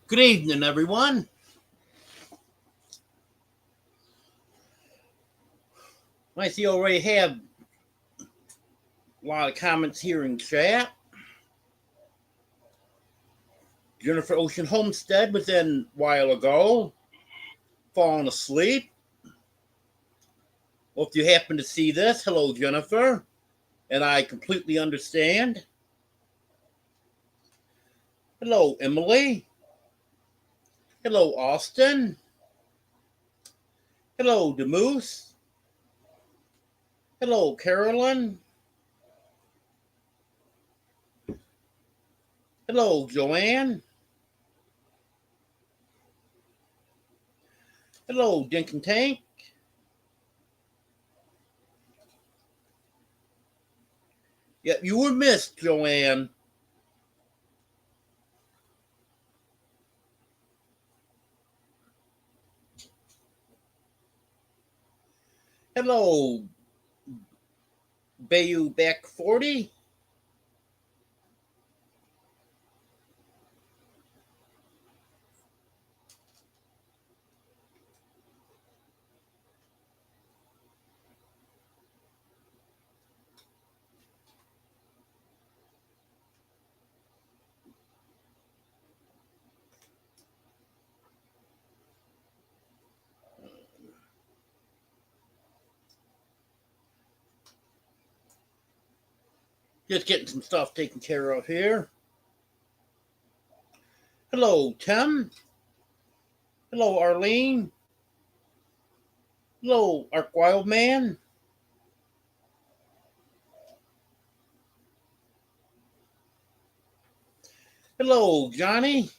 Good evening, everyone. I see you already have a lot of comments here in chat. Jennifer Ocean Homestead was in a while ago, falling asleep. Well, if you happen to see this, hello, Jennifer. And I completely understand. Hello, Emily. Hello, Austin. Hello, Demoose. Hello, Carolyn. Hello, Joanne. Hello, Dink and Tank. Yep, you were missed, Joanne. Hello, Bayou Back 40. Just getting some stuff taken care of here. Hello, Tim. Hello, Arlene. Hello, Ark Wildman. Hello, Johnny.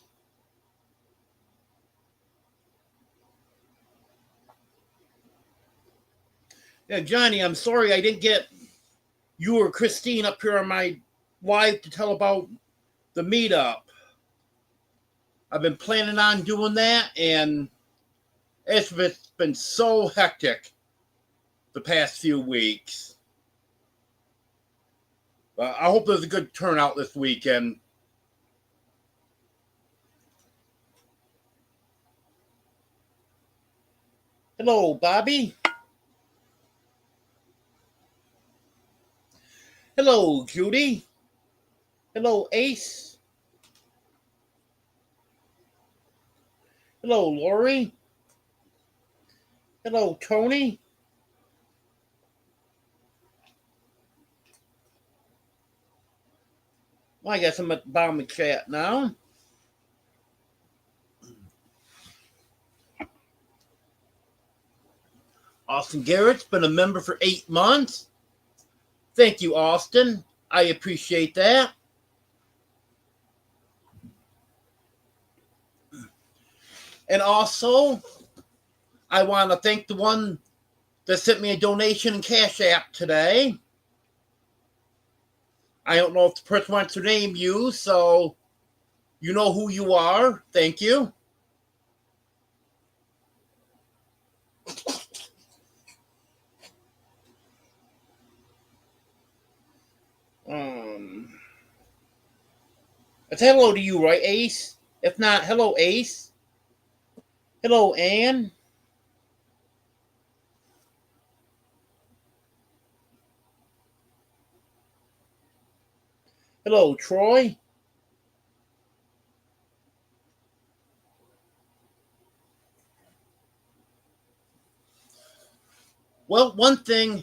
Yeah, Johnny, I'm sorry I didn't get you or Christine up here on my live to tell about the meetup. I've been planning on doing that, and it's been so hectic the past few weeks. I hope there's a good turnout this weekend. Hello, Bobby. Hello, Judy. Hello, Ace. Hello, Lori. Hello, Tony. Well, I guess I'm at the bottom of the chat now. Austin Garrett's been a member for 8 months. Thank you, Austin. I appreciate that. And also, I want to thank the one that sent me a donation in Cash App today. I don't know if the person wants to name you, so you know who you are. Thank you. It's hello to you, right, Ace? If not, hello, Ace. Hello, Anne. Hello, Troy. Well, one thing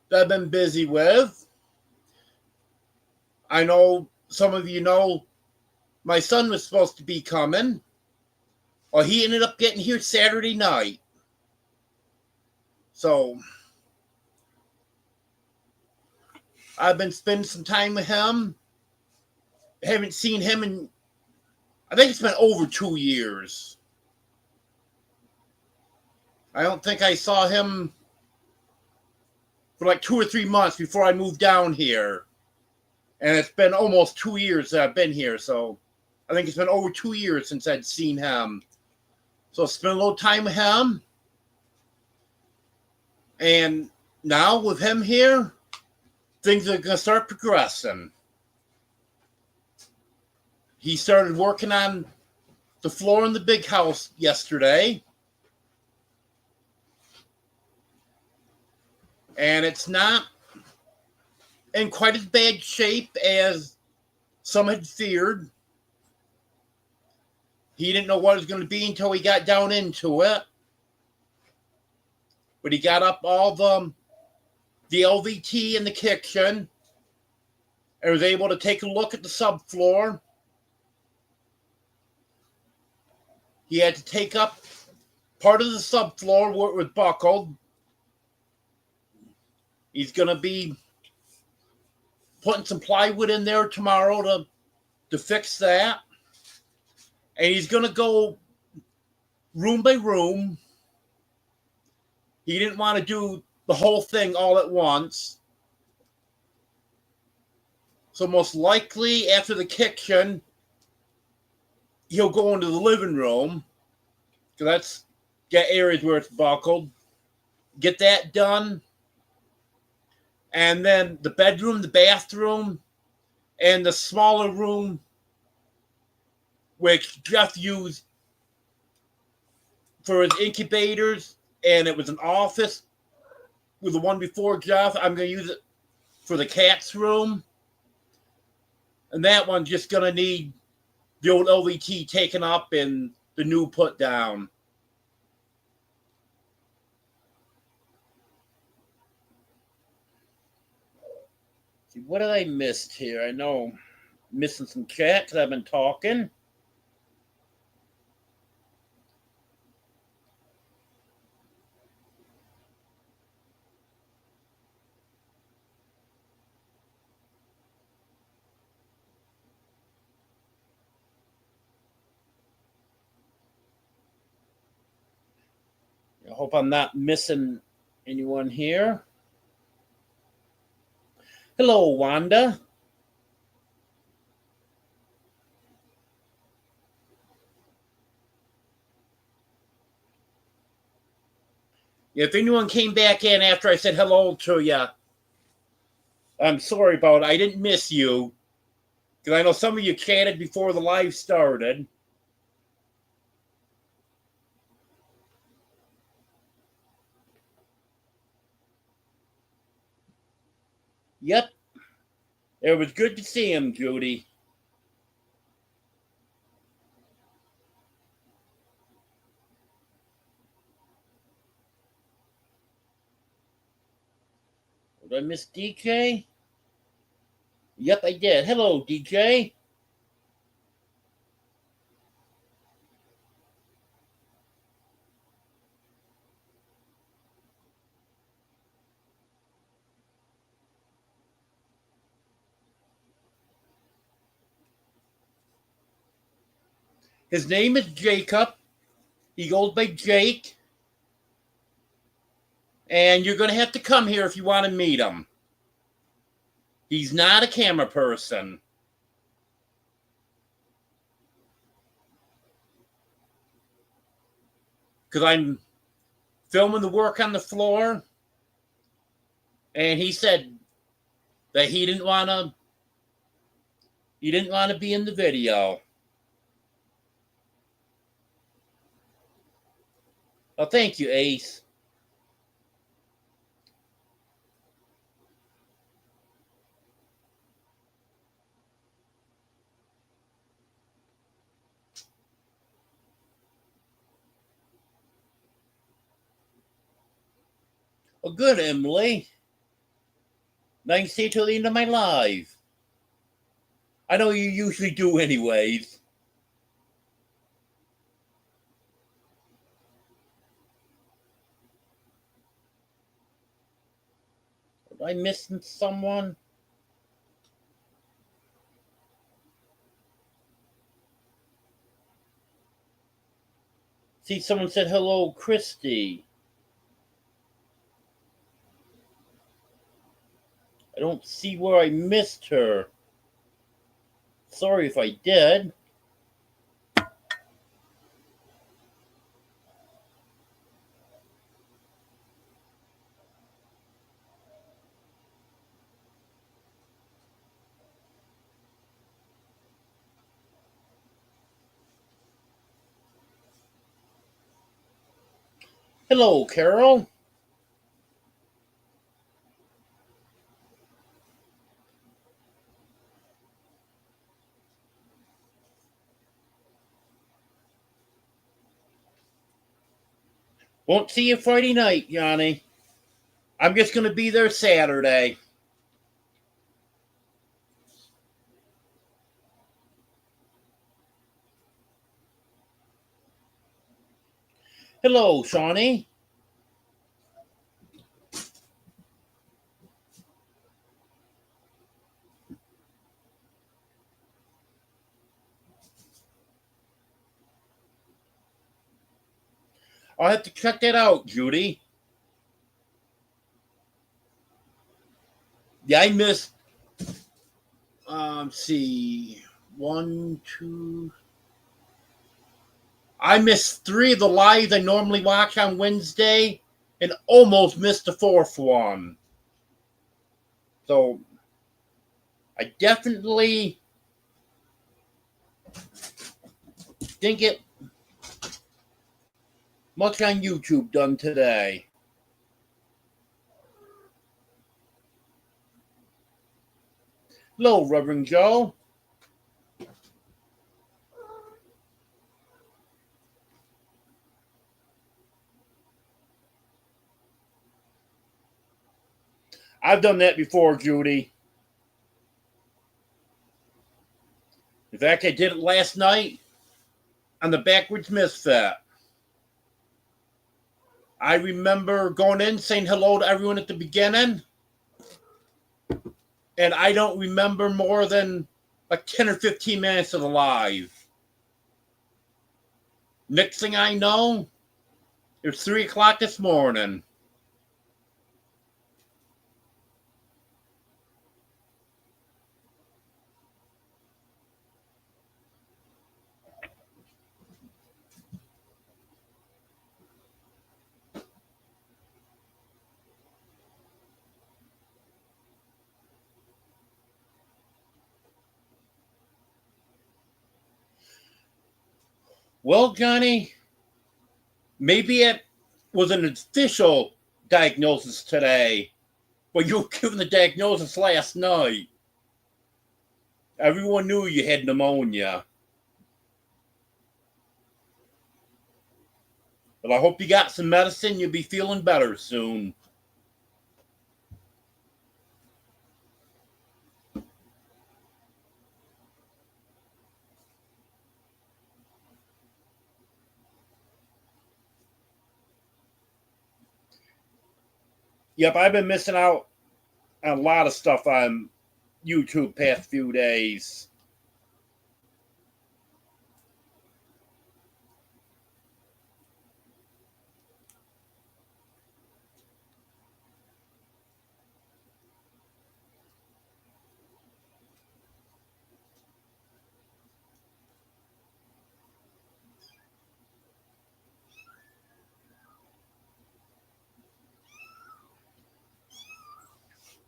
that I've been busy with, I know some of you know my son was supposed to be coming. Well, he ended up getting here Saturday night. So I've been spending some time with him. Haven't seen him in, I think it's been over 2 years. I don't think I saw him for like 2 or 3 months before I moved down here. And it's been almost 2 years that I've been here. So I think it's been over 2 years since I'd seen him. So I spent a little time with him. And now with him here, things are going to start progressing. He started working on the floor in the big house yesterday. And it's not in quite as bad shape as some had feared. He didn't know what it was going to be until he got down into it. But he got up all the LVT in the kitchen and was able to take a look at the subfloor. He had to take up part of the subfloor where it was buckled. He's going to be putting some plywood in there tomorrow to fix that. And he's going to go room by room. He didn't want to do the whole thing all at once. So most likely after the kitchen, he'll go into the living room. Because that's got areas where it's buckled. Get that done. And then the bedroom, the bathroom, and the smaller room, which Jeff used for his incubators, and it was an office with the one before Jeff. I'm going to use it for the cat's room. And that one's just going to need the old LVT taken up and the new put down. See, what did I miss here? I know I'm missing some chat because I've been talking. I hope I'm not missing anyone here. Hello, Wanda. If anyone came back in after I said hello to you, I'm sorry about it. I didn't miss you. Because I know some of you chatted before the live started. Yep. It was good to see him, Judy. Did I miss DJ? Yep, I did. Hello, DJ. His name is Jacob. He goes by Jake. And you're going to have to come here if you want to meet him. He's not a camera person. Because I'm filming the work on the floor. And he said that he didn't want to be in the video. Oh, thank you, Ace. Oh, good, Emily. Now you can stay till the end of my live. I know you usually do anyways. Am I missing someone? See, someone said hello, Christy. I don't see where I missed her. Sorry if I did. Hello, Carol. Won't see you Friday night, Johnny. I'm just going to be there Saturday. Hello, Shawnee. I'll have to check that out, Judy. Yeah, I missed. See, one, two. I missed three of the lives I normally watch on Wednesday, and almost missed the fourth one. So I definitely didn't get much on YouTube done today. Hello, Reverend Joe. I've done that before, Judy. In fact, I did it last night on the Backwards Misfit. I remember going in, saying hello to everyone at the beginning, and I don't remember more than like 10 or 15 minutes of the live. Next thing I know, it's 3 o'clock this morning. Well, Johnny, maybe it was an official diagnosis today, but you were given the diagnosis last night. Everyone knew you had pneumonia. But I hope you got some medicine. You'll be feeling better soon. Yep, I've been missing out on a lot of stuff on YouTube past few days.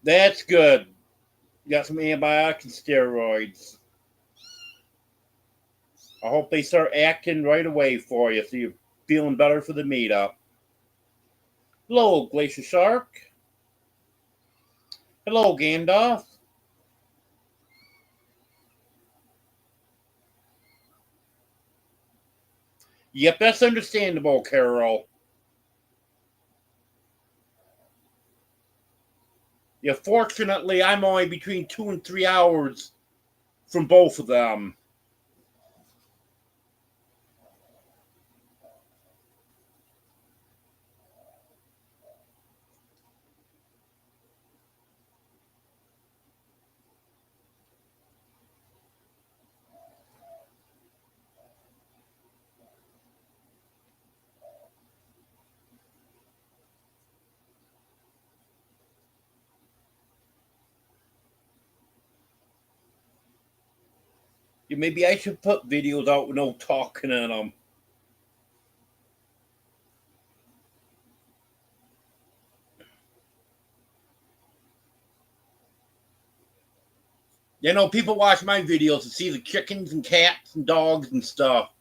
That's good. You got some antibiotics and steroids. I hope they start acting right away for you so you're feeling better for the meetup. Hello, Glacier Shark. Hello, Gandalf. Yep, that's understandable, Carol. Yeah, fortunately, I'm only between 2 and 3 hours from both of them. Yeah, maybe I should put videos out with no talking in them. You know, people watch my videos to see the chickens and cats and dogs and stuff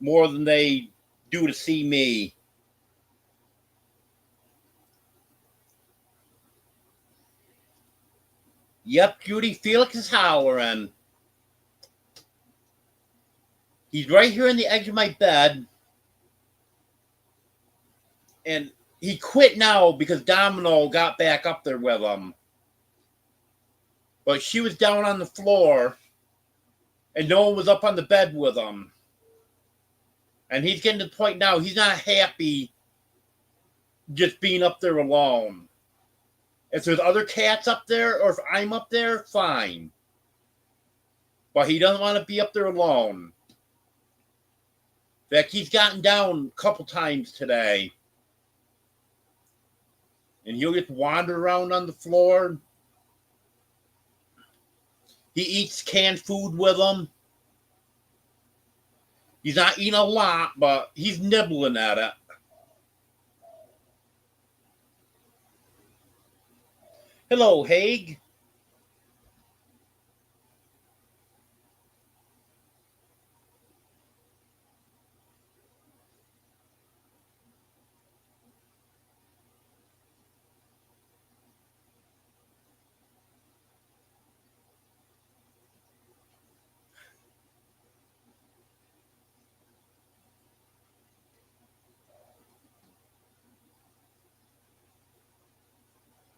more than they do to see me? Yep, Judy, Felix is hollering. He's right here on the edge of my bed. And he quit now because Domino got back up there with him. But she was down on the floor, and no one was up on the bed with him. And he's getting to the point now, he's not happy just being up there alone. If there's other cats up there, or if I'm up there, fine. But he doesn't want to be up there alone. In fact, he's gotten down a couple times today. And he'll just wander around on the floor. He eats canned food with them. He's not eating a lot, but he's nibbling at it. Hello, Haig.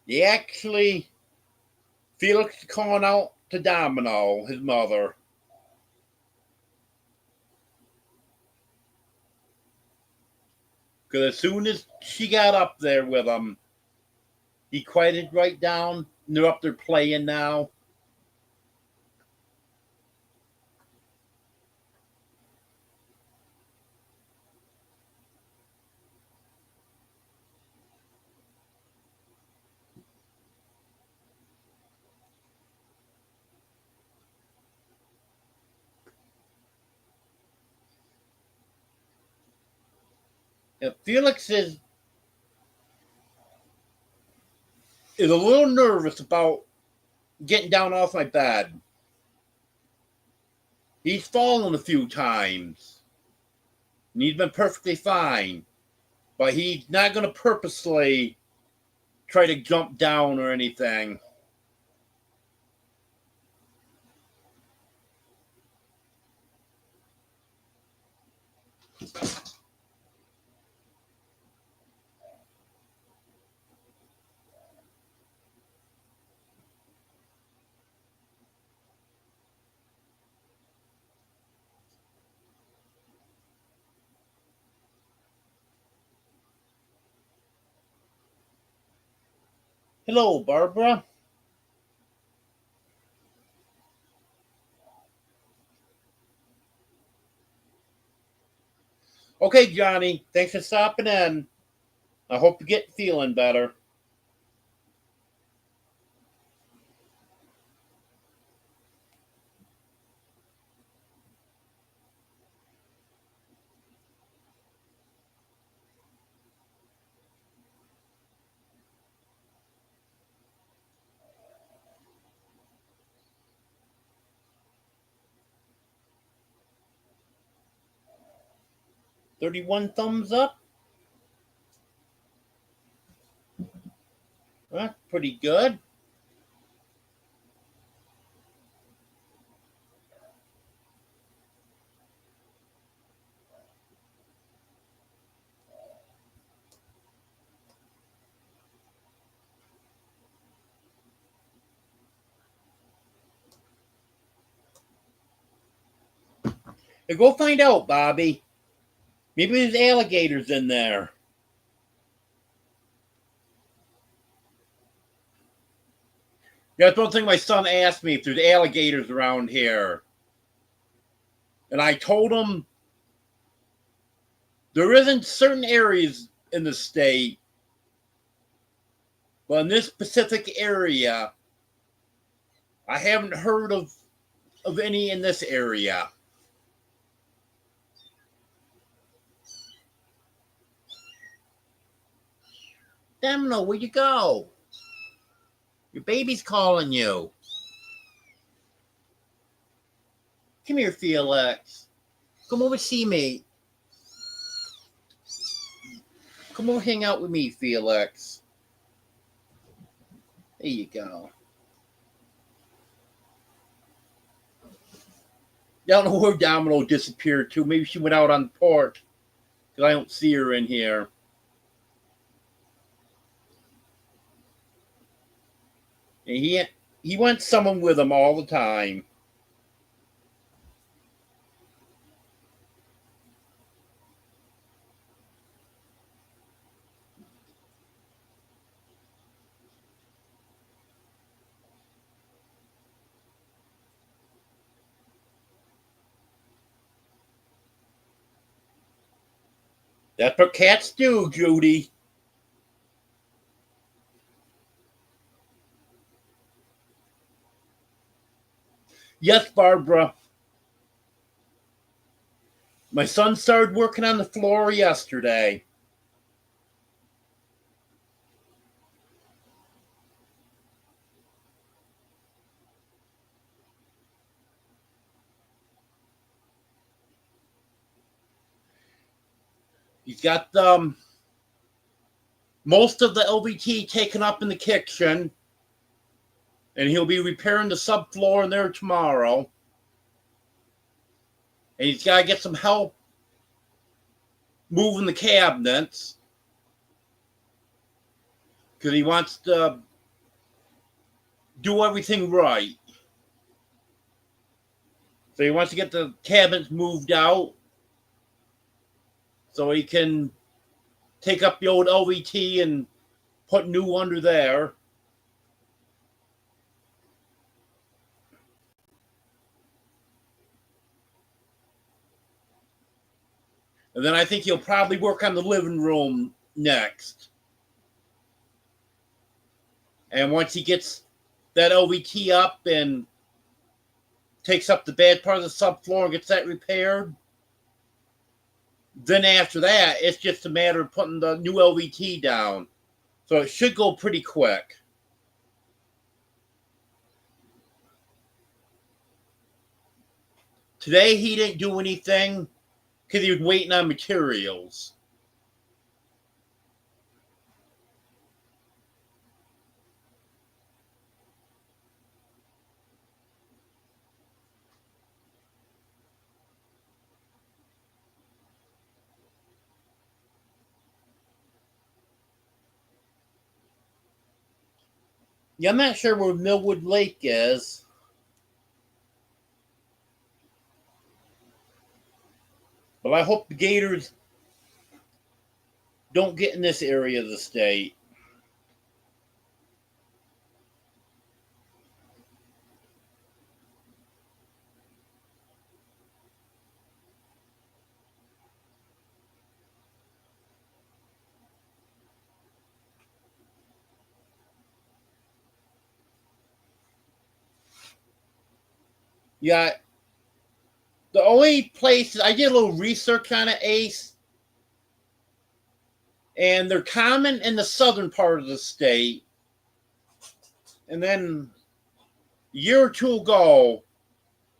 He actually, Felix is calling out to Domino, his mother. Because as soon as she got up there with him, he quieted right down. And they're up there playing now. And Felix is a little nervous about getting down off my bed. He's fallen a few times. And he's been perfectly fine. But he's not going to purposely try to jump down or anything. Hello, Barbara. Okay, Johnny. Thanks for stopping in. I hope you get feeling better. $31 thumbs up. That's pretty good. Hey, go find out, Bobby. Maybe there's alligators in there. That's one thing my son asked me, if there's alligators around here. And I told him there isn't certain areas in the state, but in this specific area, I haven't heard of any in this area. Domino, where'd you go? Your baby's calling you. Come here, Felix. Come over, see me. Come over, hang out with me, Felix. There you go. I don't know where Domino disappeared to. Maybe she went out on the porch because I don't see her in here. And he wants someone with him all the time. That's what cats do, Judy. Yes, Barbara. My son started working on the floor yesterday. He's got most of the LVT taken up in the kitchen, and he'll be repairing the subfloor in there tomorrow. And he's got to get some help moving the cabinets because he wants to do everything right. So he wants to get the cabinets moved out so he can take up the old LVT and put new under there. And then I think he'll probably work on the living room next. And once he gets that LVT up and takes up the bad part of the subfloor and gets that repaired, then after that, it's just a matter of putting the new LVT down. So it should go pretty quick. Today he didn't do anything because he was waiting on materials. Yeah, I'm not sure where Millwood Lake is. But I hope the Gators don't get in this area of the state. Yeah, the only places I did a little research on it, Ace, and they're common in the southern part of the state. And then a year or two ago,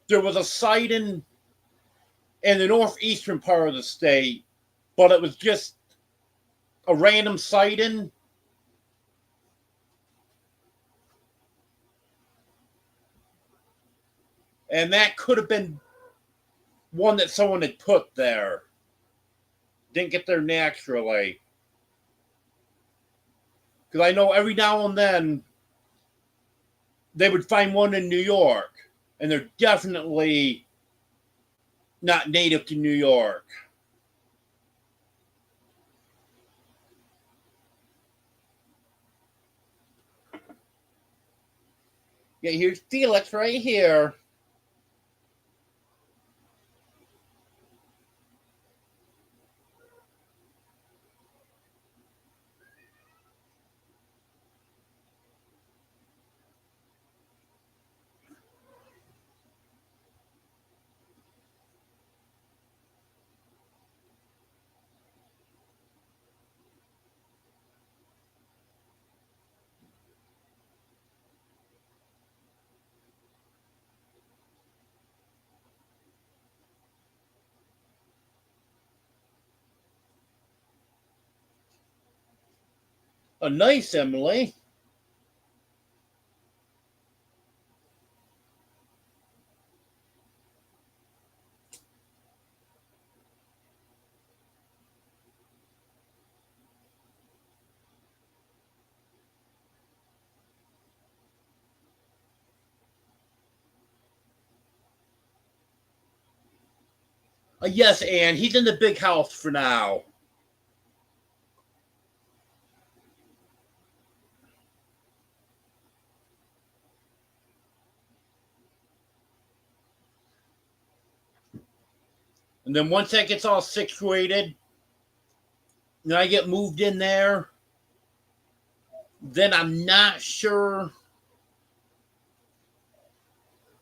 there was a sighting in the northeastern part of the state, but it was just a random sighting. And that could have been one that someone had put there. Didn't get there naturally. Because I know every now and then they would find one in New York, and they're definitely not native to New York. Yeah, here's Felix right here. Oh, nice, Emily. Yes, Anne, he's in the big house for now. And then once that gets all situated, and I get moved in there, then I'm not sure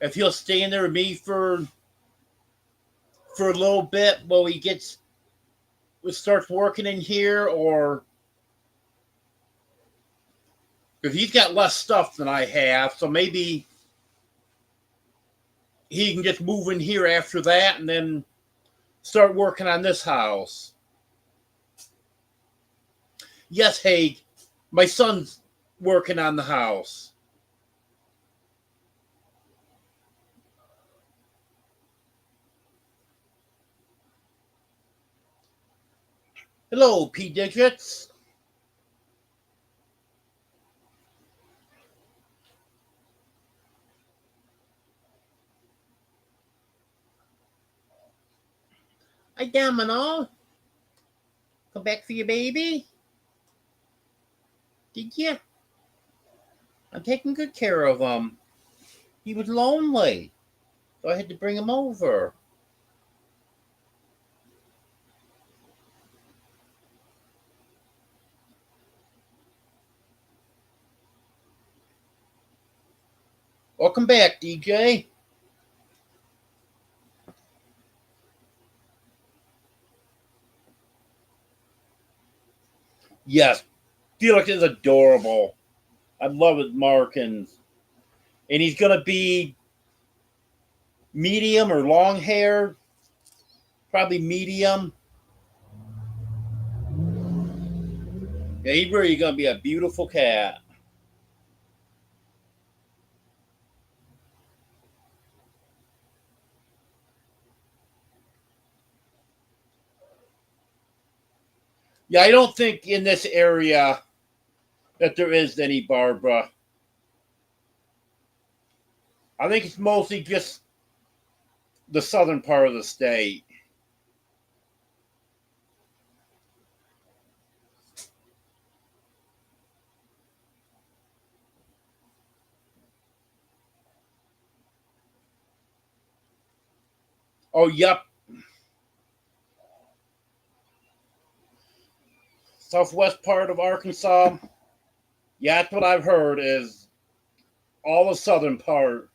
if he'll stay in there with me for a little bit while he starts working in here, or because he's got less stuff than I have, so maybe he can just move in here after that and then start working on this house. Yes, Haig, my son's working on the house. Hello, P Digits. Hi, Domino. Come back for your baby? Did you? I'm taking good care of him. He was lonely, so I had to bring him over. Welcome back, DJ. Yes, Felix is adorable. I love his markings. And he's going to be medium or long hair. Probably medium. Yeah, he's really going to be a beautiful cat. Yeah, I don't think in this area that there is any Barbara. I think it's mostly just the southern part of the state. Oh, yep. Southwest part of Arkansas. Yeah, that's what I've heard is all the southern part.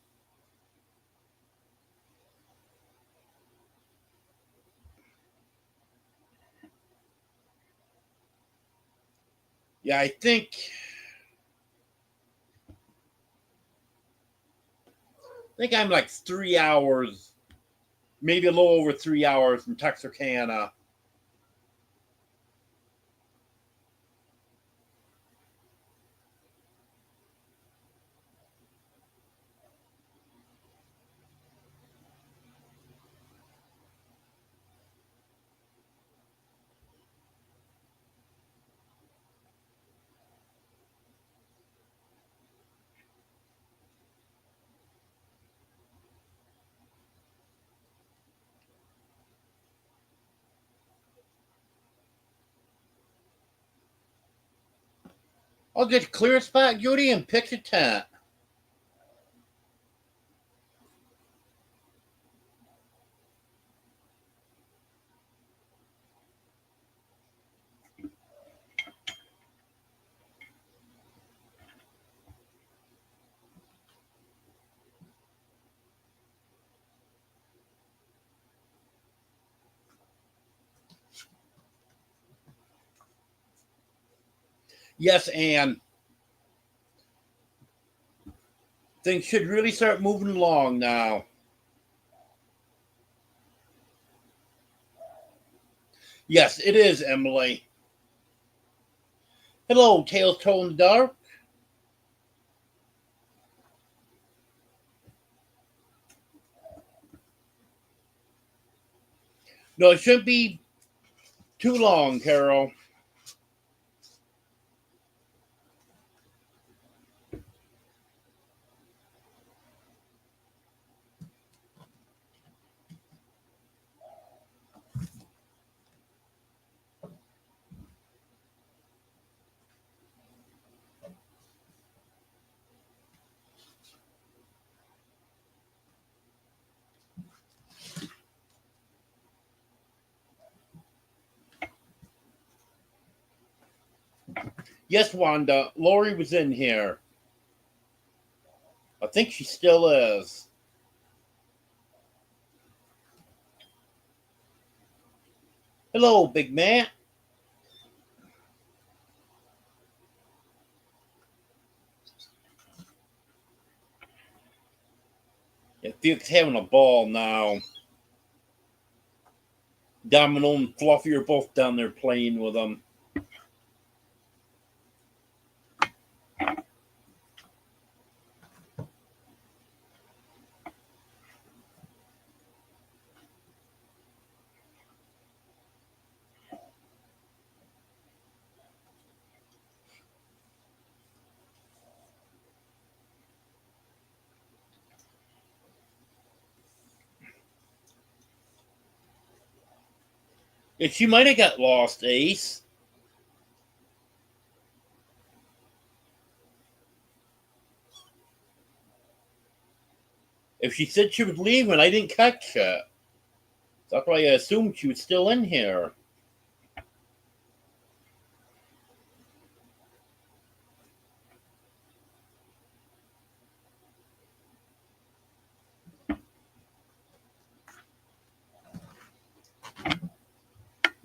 Yeah, I think I'm like 3 hours, maybe a little over 3 hours from Texarkana. I'll just clear a spot, Judy, and pitch a tent. Yes, and things should really start moving along now. Yes, it is, Emily. Hello, Tales Told in the Dark. No, it shouldn't be too long, Carol. Yes, Wanda, Lori was in here. I think she still is. Hello, big man. Yeah, Felix having a ball now. Domino and Fluffy are both down there playing with him. Yeah, she might have got lost, Ace. If she said she was leaving, I didn't catch it. That's why I assumed she was still in here.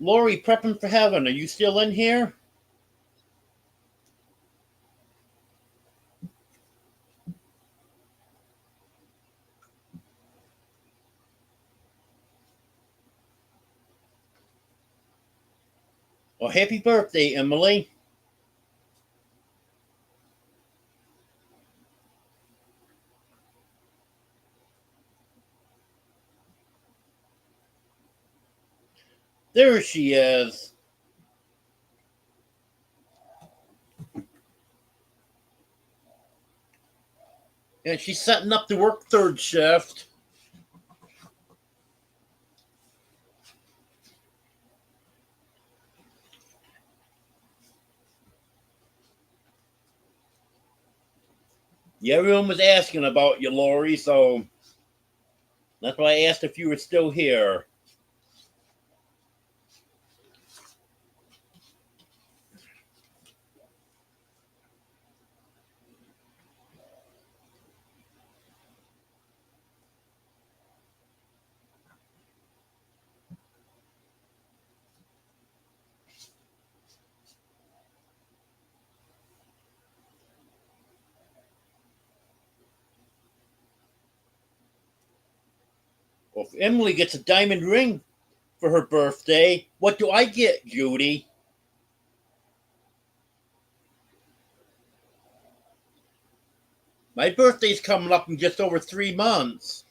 Lori, prepping for heaven. Are you still in here? Well, happy birthday, Emily. There she is. And she's setting up to work third shift. Yeah, everyone was asking about you, Lori, so that's why I asked if you were still here. Well, if Emily gets a diamond ring for her birthday, what do I get, Judy? My birthday's coming up in just over 3 months.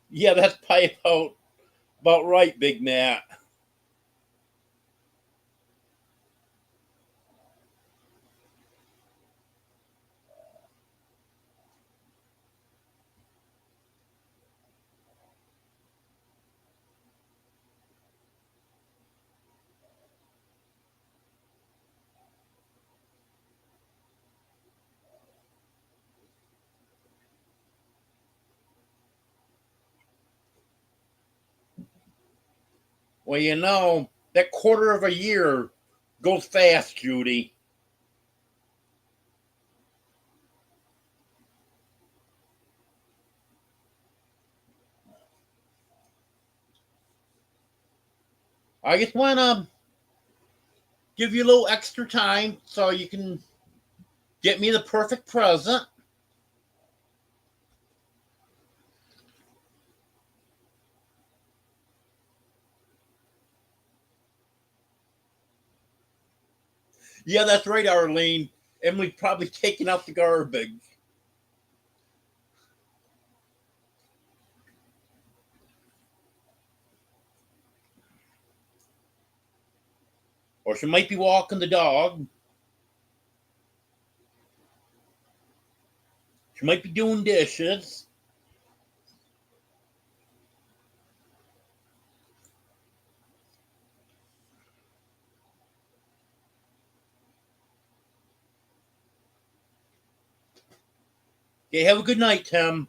Yeah, that's probably about right, Big Matt. Well, that quarter of a year goes fast, Judy. I just want to give you a little extra time so you can get me the perfect present. Yeah, that's right, Arlene. Emily's probably taking out the garbage. Or she might be walking the dog. She might be doing dishes. Okay, have a good night, Tim.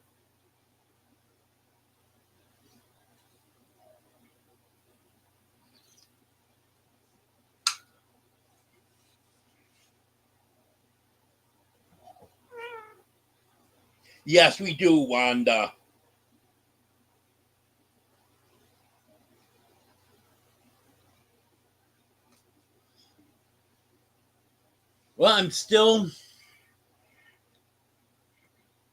Yes, we do, Wanda. Well, I'm still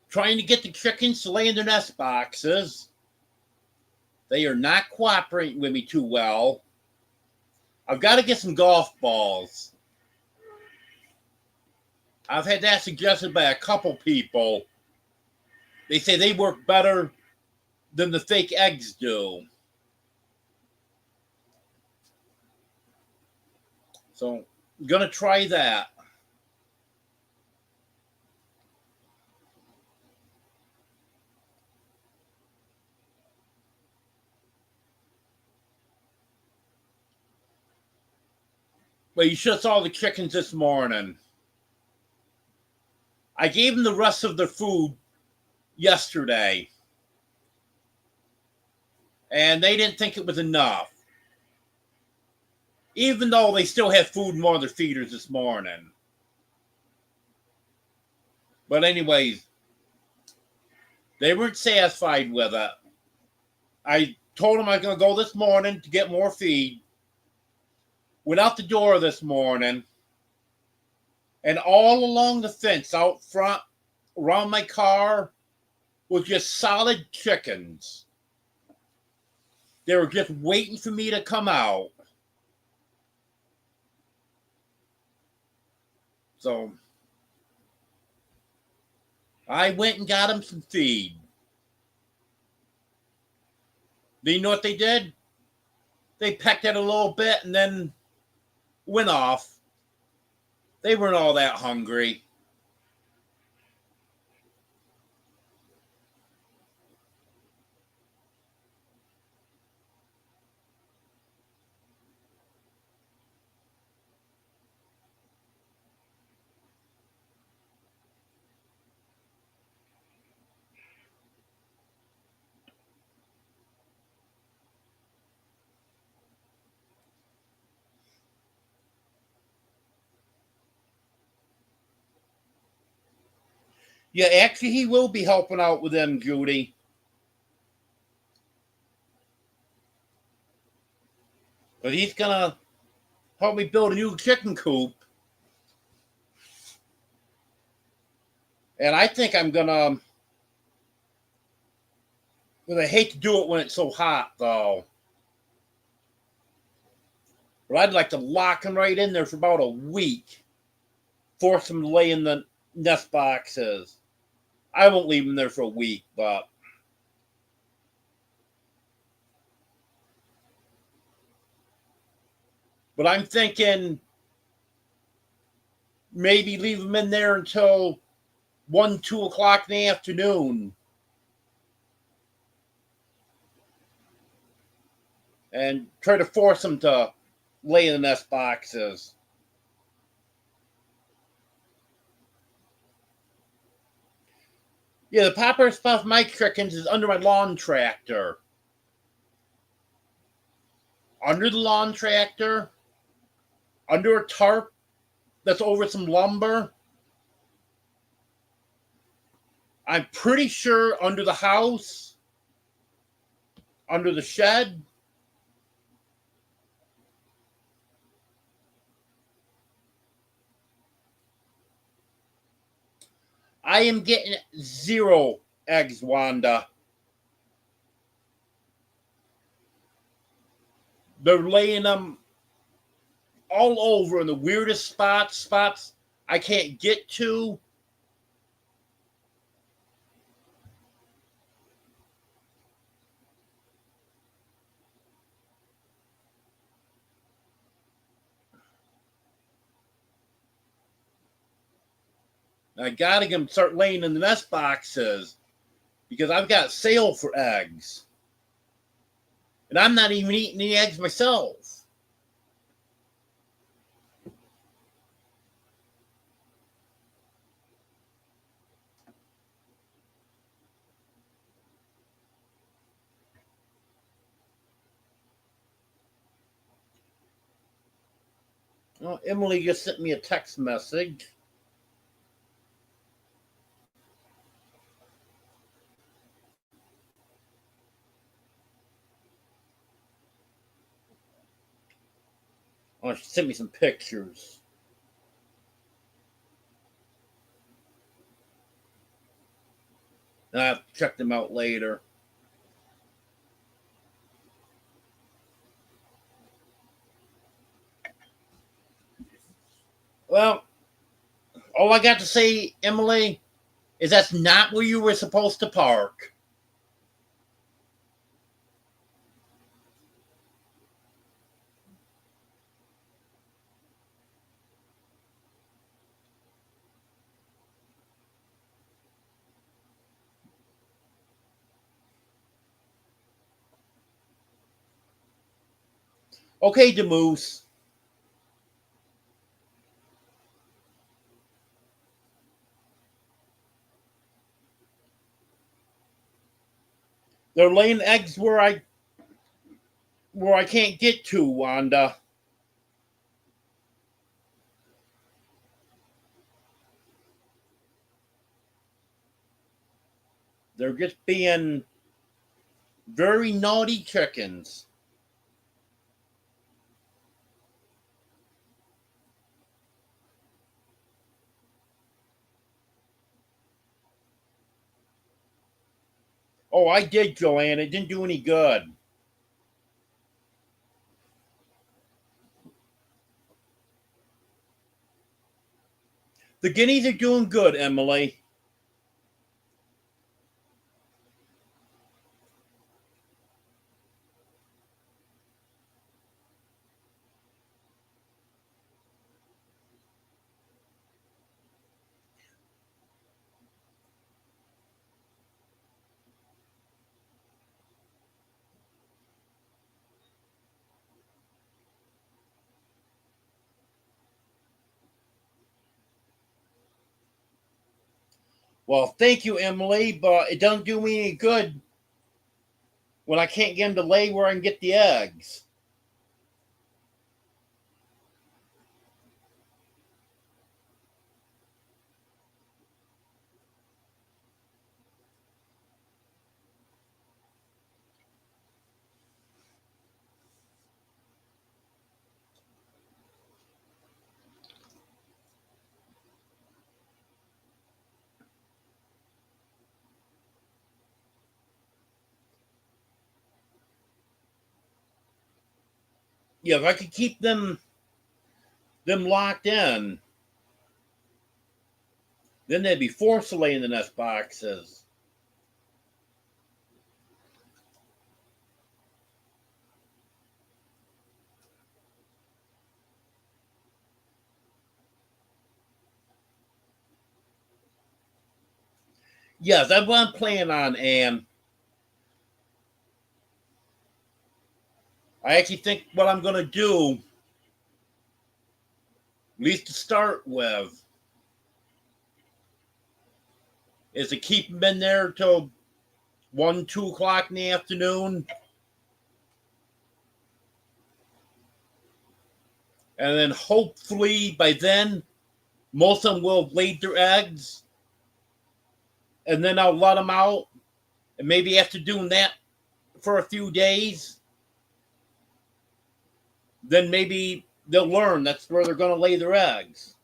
trying to get the chickens to lay in their nest boxes. They are not cooperating with me too well. I've got to get some golf balls. I've had that suggested by a couple people. They say they work better than the fake eggs do. So I'm going to try that. Well, you should have saw the chickens this morning. I gave them the rest of their food yesterday, and they didn't think it was enough, even though they still had food in one of their feeders this morning. But anyways, they weren't satisfied with it. I told them I was going to go this morning to get more feed. Went out the door this morning, and all along the fence out front, around my car, was just solid chickens. They were just waiting for me to come out. So I went and got them some feed. Do you know what they did? They pecked at it a little bit and then went off. They weren't all that hungry. Yeah, actually, he will be helping out with them, Judy. But he's going to help me build a new chicken coop. And I think I'm going to. But I hate to do it when it's so hot, though. But I'd like to lock them right in there for about a week. Force them to lay in the nest boxes. I won't leave them there for a week, but I'm thinking maybe leave them in there until 1, 2 o'clock in the afternoon. And try to force them to lay in the nest boxes. Yeah, the proper spot for my chickens is under my lawn tractor. Under the lawn tractor, under a tarp that's over some lumber. I'm pretty sure under the house, under the shed. I am getting 0 eggs, Wanda. They're laying them all over in the weirdest spots I can't get to. I gotta get them start laying in the nest boxes because I've got sale for eggs. And I'm not even eating the eggs myself. Well, Emily just sent me a text message. Oh, she sent me some pictures. And I'll check them out later. Well, all I got to say, Emily, is that's not where you were supposed to park. Okay, Demoose. They're laying eggs where I can't get to, Wanda. They're just being very naughty chickens. Oh, I did, Joanne. It didn't do any good. The guineas are doing good, Emily. Well, thank you, Emily, but it doesn't do me any good when I can't get them to lay where I can get the eggs. Yeah, if I could keep them locked in, then they'd be forced to lay in the nest boxes. Yes, that's what I'm planning on, and I actually think what I'm going to do, at least to start with, is to keep them in there till 1, 2 o'clock in the afternoon, and then hopefully by then most of them will have laid their eggs, and then I'll let them out, and maybe after doing that for a few days, then maybe they'll learn that's where they're going to lay their eggs.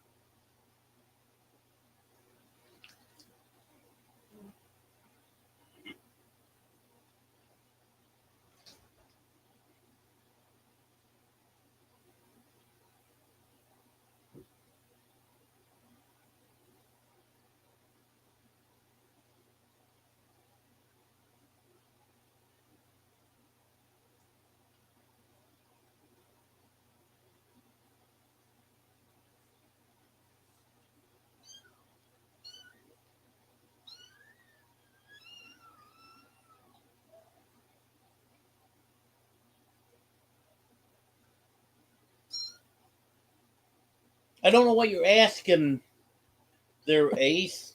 I don't know what you're asking there, Ace.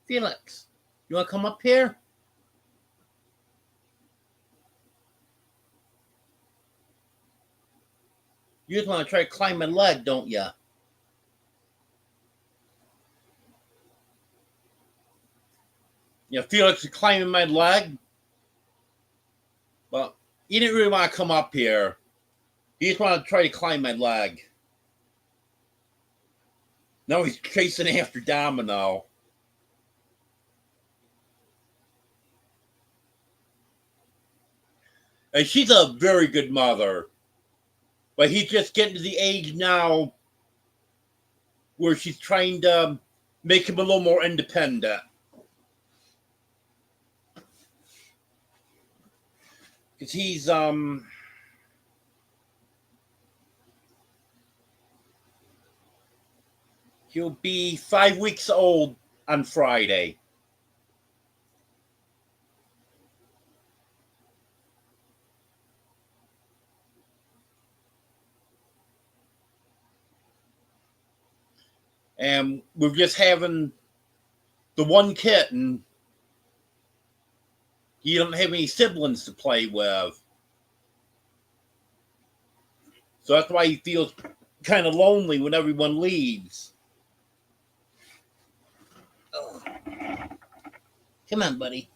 Felix, you want to come up here? You just want to try to climb my leg, don't you? You know, Felix is climbing my leg, but he didn't really want to come up here. He just wanted to try to climb my leg. Now he's chasing after Domino. And she's a very good mother. But he's just getting to the age now where she's trying to make him a little more independent. Because he'll be 5 weeks old on Friday. And we're just having the one kitten. He don't have any siblings to play with. So that's why he feels kind of lonely when everyone leaves. Oh. Come on, buddy.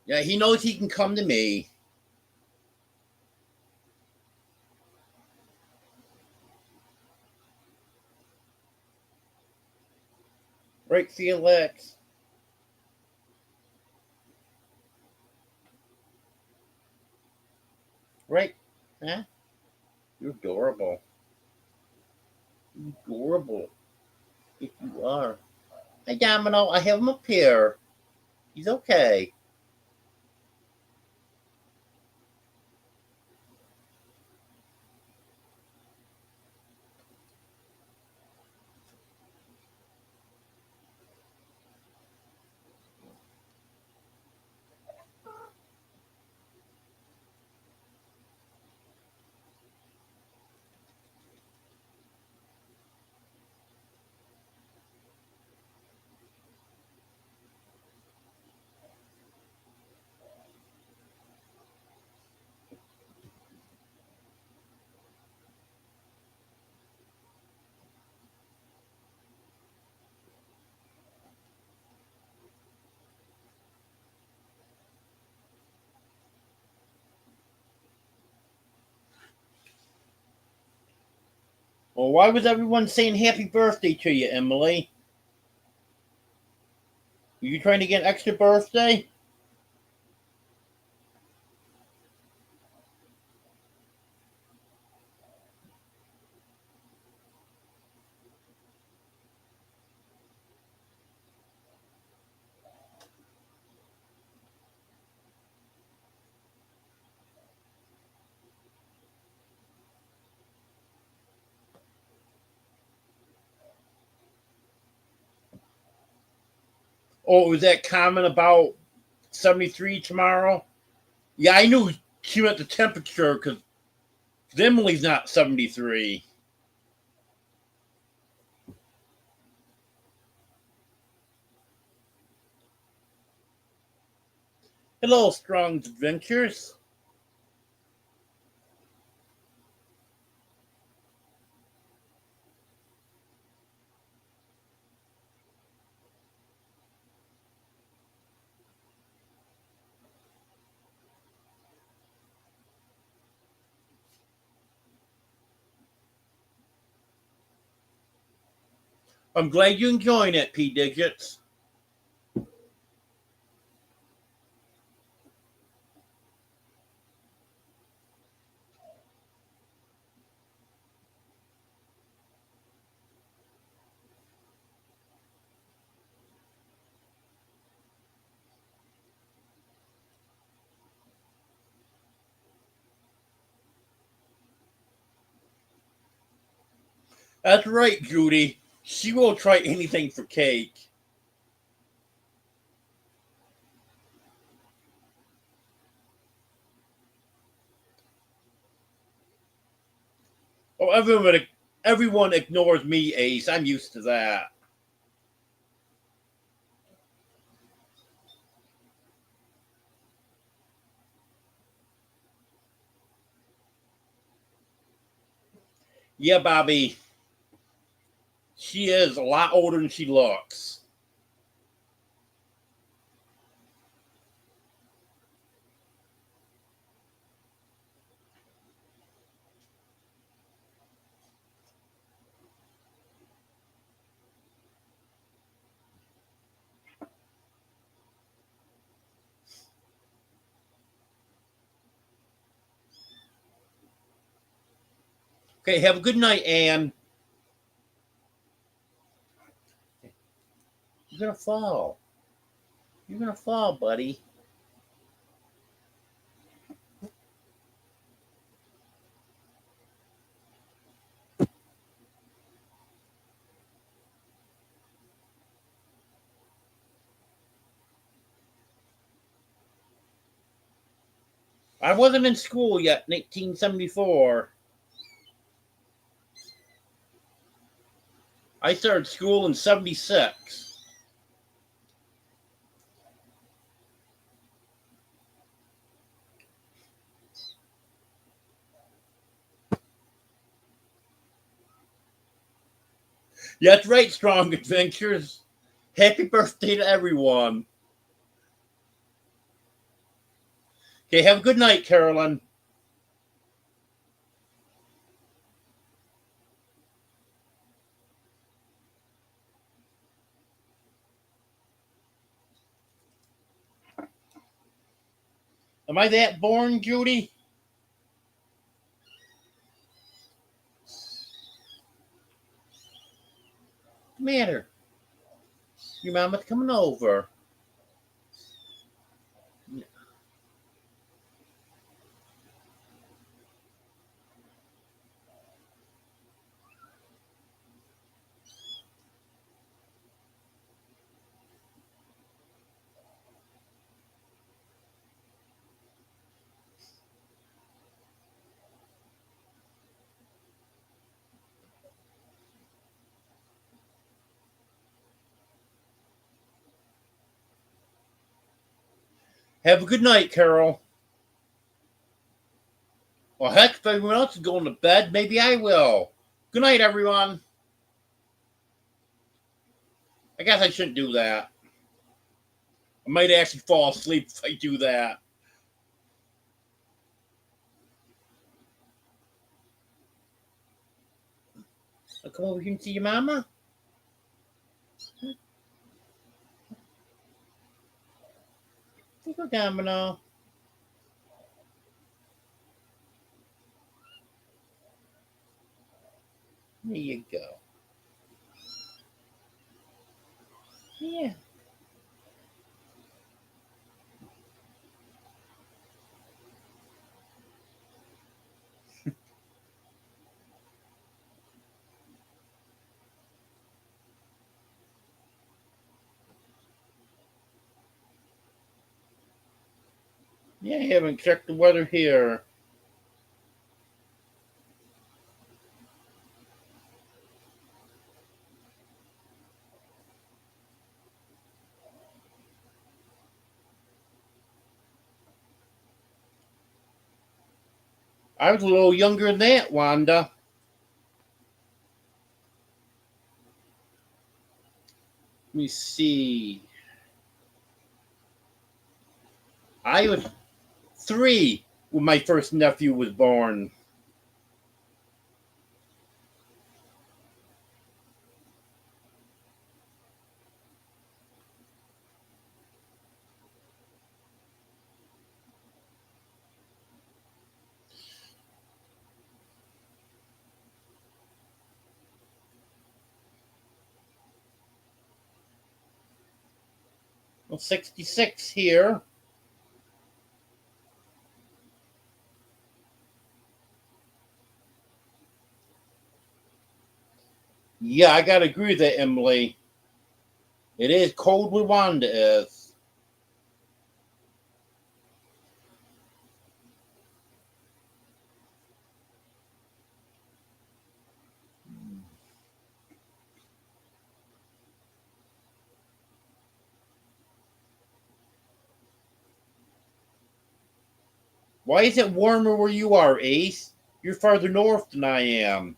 Yeah, he knows he can come to me. Right, Felix? Right? Huh? You're adorable. You're adorable. If you are. Hi, Domino. I have him up here. He's okay. Well, why was everyone saying happy birthday to you, Emily? Were you trying to get an extra birthday? Oh, was that comment about 73 tomorrow? Yeah, I knew she meant the temperature because Emily's not 73. Hello, Strong's Adventures. I'm glad you're enjoying it, P Digits. That's right, Judy. She will try anything for cake. Oh, everyone ignores me, Ace. I'm used to that. Yeah, Bobby. She is a lot older than she looks. Okay, have a good night, Anne. You're gonna fall. You're gonna fall, buddy. I wasn't in school yet in 1874. I started school in 76. Yeah, that's right, Strong Adventures. Happy birthday to everyone. Okay, have a good night, Carolyn. Am I that boring, Judy? What's the matter? Your mama's coming over. Have a good night, Carol. Well, heck, if everyone else is going to bed, maybe I will. Good night, everyone. I guess I shouldn't do that. I might actually fall asleep if I do that. I'll come over here and see your mama. Here you go, Domino. There you go. Yeah. Yeah, I haven't checked the weather here. I was a little younger than that, Wanda. Let me see. I was 3 when my first nephew was born. Well, 66 here. Yeah, I gotta agree with that, Emily. It is cold where Wanda is. Why is it warmer where you are, Ace? You're farther north than I am.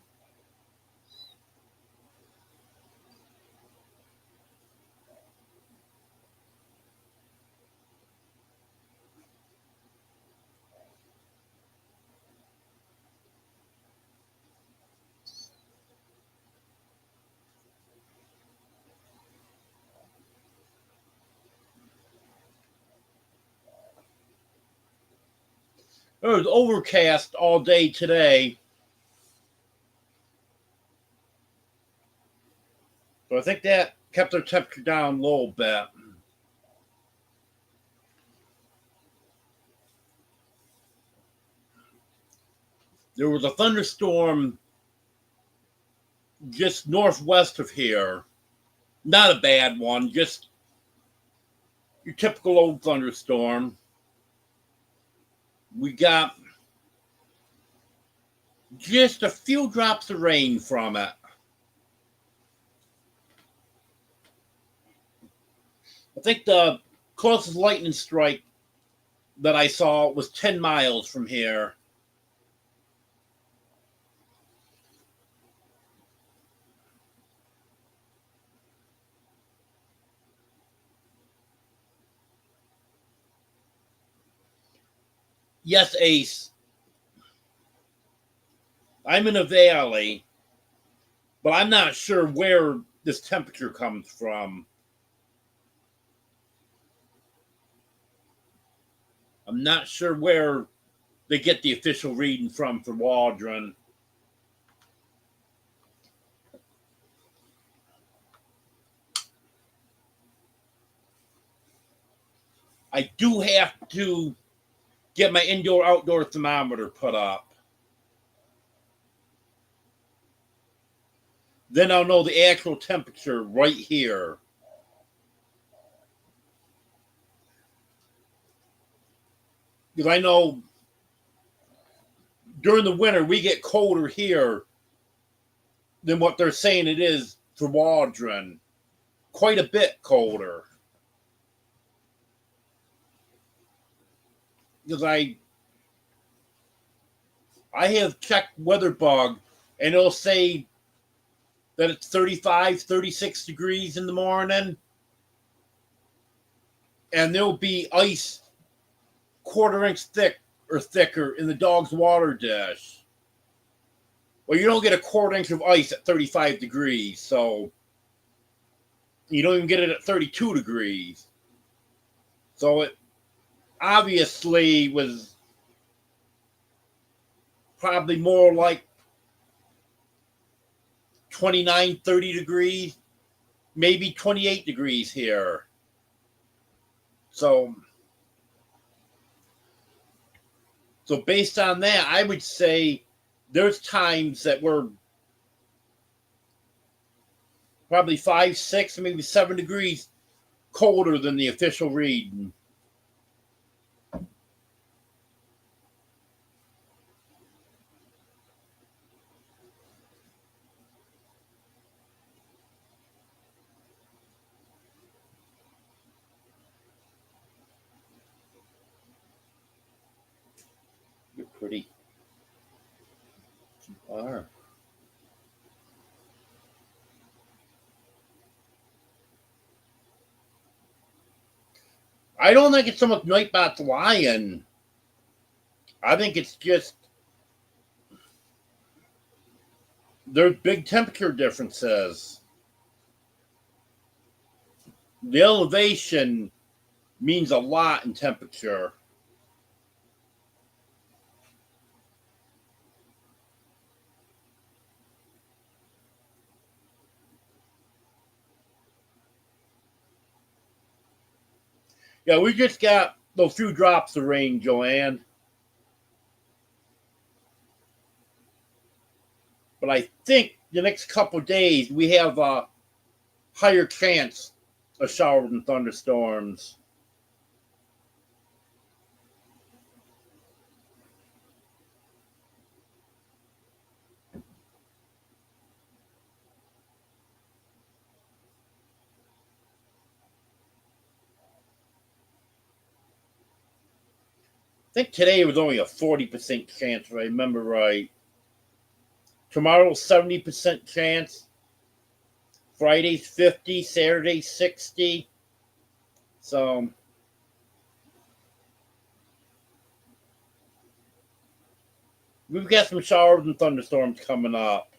It was overcast all day today, so I think that kept the temperature down a little bit. There was a thunderstorm just northwest of here. Not a bad one, just your typical old thunderstorm. We got just a few drops of rain from it. I think the closest lightning strike that I saw was 10 miles from here. Yes, Ace, I'm in a valley, but I'm not sure where this temperature comes from. I'm not sure where they get the official reading from for Waldron. I do have to get my indoor outdoor thermometer put up. Then I'll know the actual temperature right here. Because I know during the winter we get colder here than what they're saying it is for Waldron. Quite a bit colder. Because I have checked WeatherBug and it'll say that it's 35, 36 degrees in the morning. And there'll be ice quarter-inch thick or thicker in the dog's water dish. Well, you don't get a quarter inch of ice at 35 degrees, so you don't even get it at 32 degrees. So it obviously was probably more like 29, 30 degrees, maybe 28 degrees here. So based on that, I would say there's times that we're probably 5, 6, maybe 7 degrees colder than the official reading. You're pretty. You are. I don't think it's so much Nightbot's lying. I think it's just there's big temperature differences. The elevation means a lot in temperature. Yeah, we just got those few drops of rain, Joanne. But I think the next couple of days, we have a higher chance of showers and thunderstorms. I think today was only a 40% chance, if I remember right. Tomorrow's 70% chance. Friday's 50, Saturday's 60. So we've got some showers and thunderstorms coming up.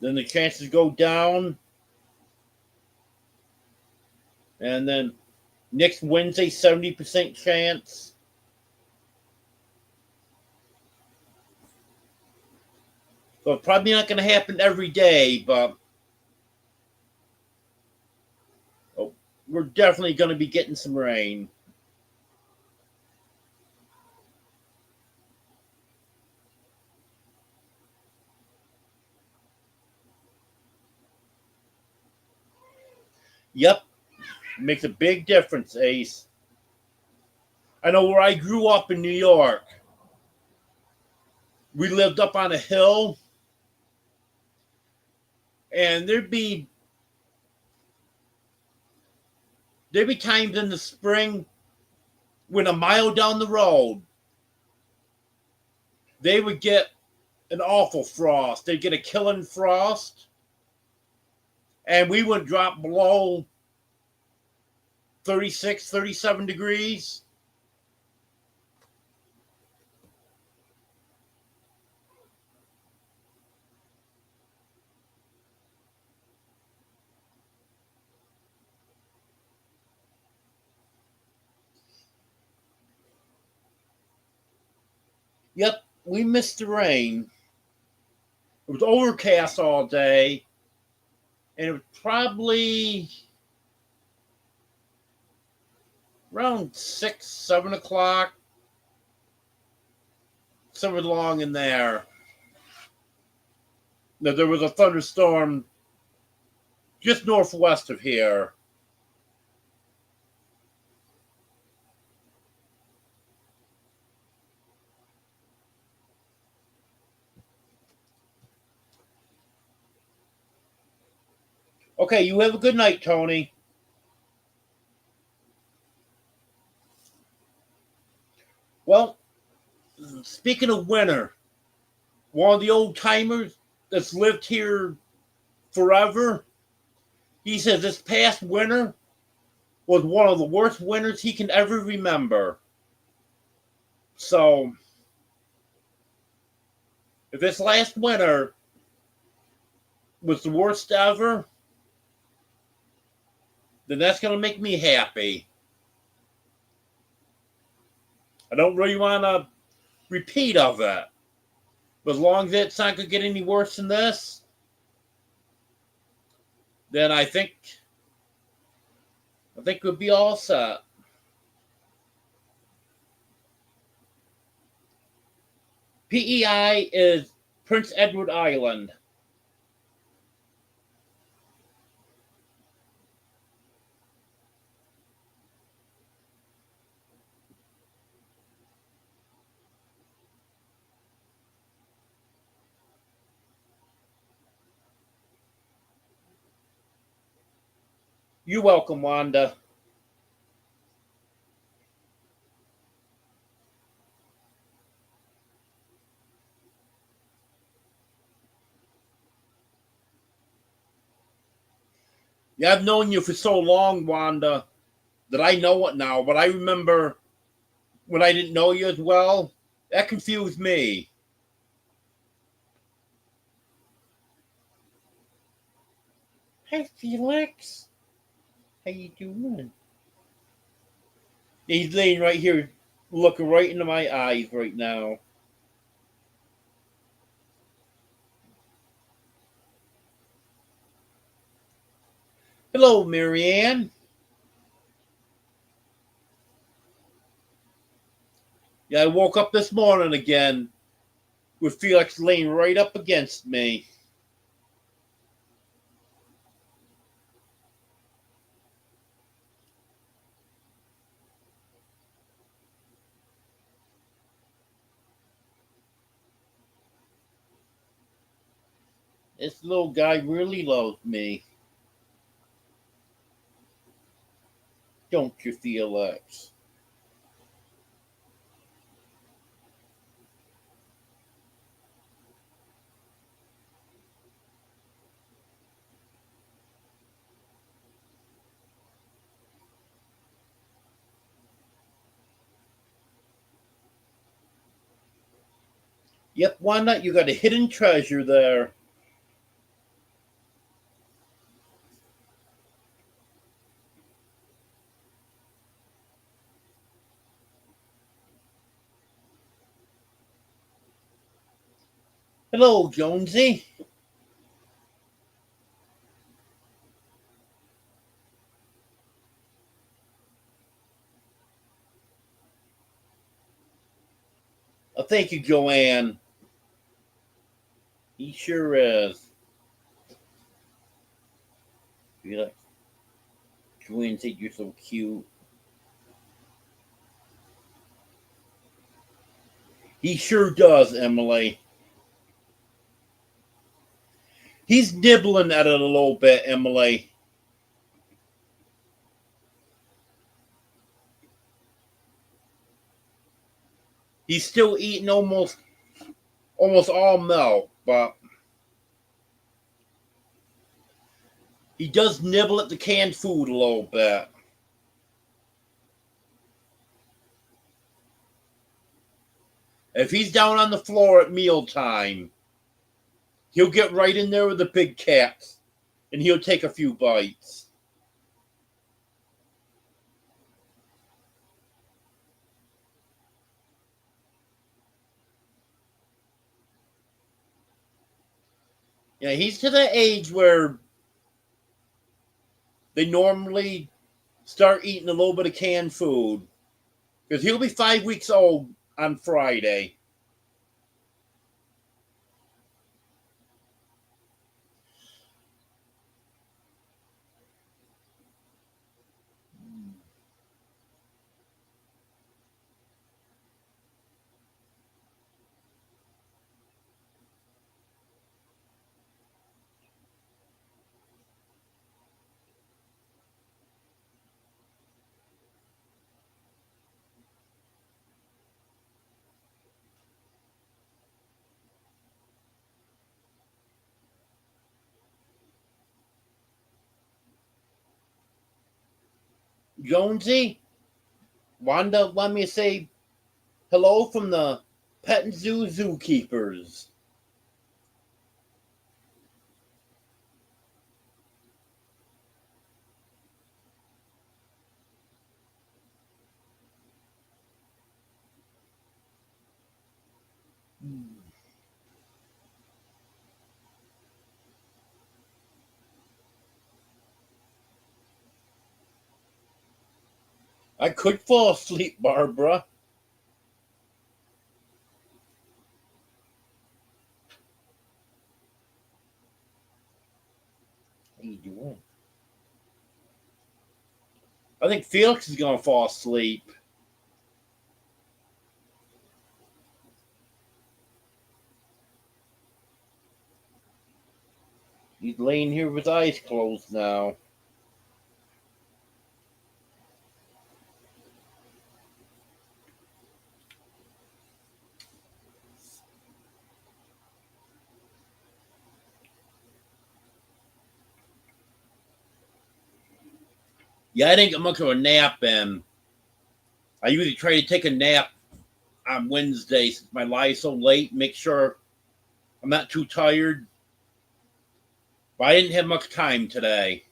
Then the chances go down. And then next Wednesday, 70% chance. So it's probably not going to happen every day, but we're definitely going to be getting some rain. Yep, makes a big difference, Ace. I know where I grew up in New York. We lived up on a hill, and there'd be times in the spring when a mile down the road they would get an awful frost. They'd get a killing frost, and we would drop below 36, 37 degrees. Yep, we missed the rain. It was overcast all day, and it was probably around 6, 7 o'clock, somewhere along in there. Now, there was a thunderstorm just northwest of here. Okay, you have a good night, Tony. Well, speaking of winter, one of the old timers that's lived here forever, he says this past winter was one of the worst winters he can ever remember. So, if this last winter was the worst ever, then that's going to make me happy. I don't really want a repeat of it. But as long as it's not going to get any worse than this, then I think we'll be all set. PEI is Prince Edward Island. You're welcome, Wanda. Yeah, I've known you for so long, Wanda, that I know it now. But I remember when I didn't know you as well. That confused me. Hey, Felix. How you doing? He's laying right here, looking right into my eyes right now. Hello, Marianne. Yeah, I woke up this morning again with Felix laying right up against me. This little guy really loves me. Don't you, Felix? Yep, why not? You got a hidden treasure there. Hello, Jonesy. Oh, thank you, Joanne. He sure is. Felix, Joanne said you're so cute. He sure does, Emily. He's nibbling at it a little bit, Emily. He's still eating almost all milk, but he does nibble at the canned food a little bit. If he's down on the floor at mealtime, he'll get right in there with the big cats and he'll take a few bites. Yeah, he's to the age where they normally start eating a little bit of canned food. Because he'll be 5 weeks old on Friday. Jonesy, Wanda, let me say hello from the Pet and Zoo zookeepers. I could fall asleep, Barbara. What are you doing? I think Felix is going to fall asleep. He's laying here with his eyes closed now. Yeah, I didn't get much of a nap in. I usually try to take a nap on Wednesday since my lie's so late, make sure I'm not too tired. But I didn't have much time today.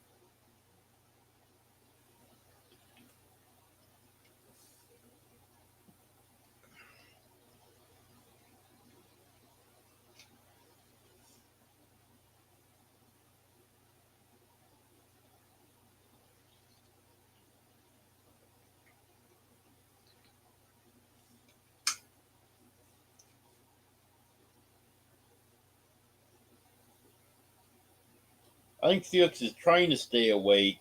I think Felix is trying to stay awake.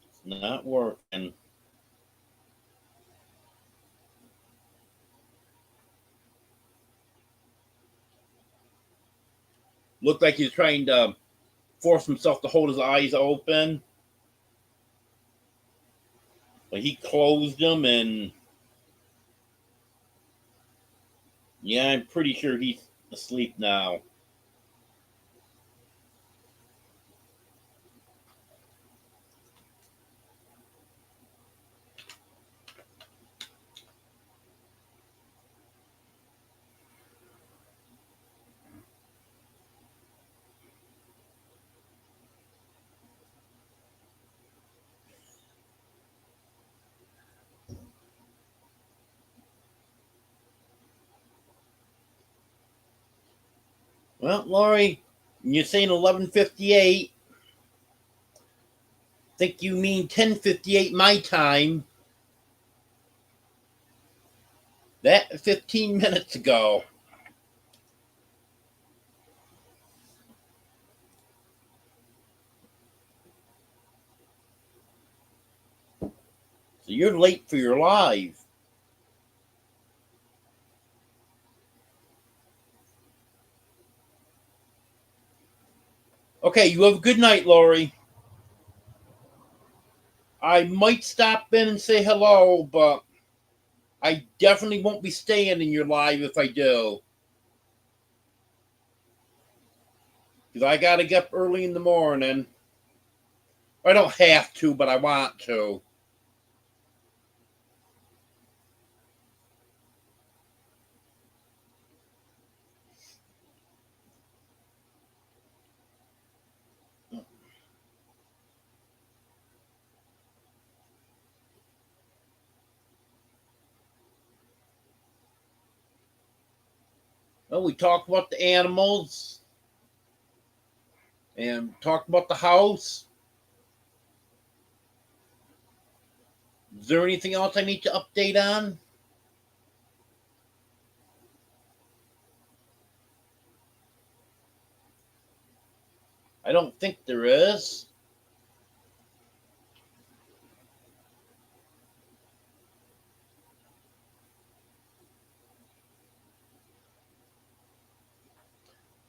It's not working. Looked like he's trying to force himself to hold his eyes open. But he closed them, and yeah, I'm pretty sure he's asleep now. Well, Laurie, you're saying 11:58. Think you mean 10:58 my time. That 15 minutes ago. So you're late for your live. Okay, you have a good night, Laurie. I might stop in and say hello, but I definitely won't be staying in your live if I do. Because I got to get up early in the morning. I don't have to, but I want to. Well, we talked about the animals and talked about the house. Is there anything else I need to update on? I don't think there is.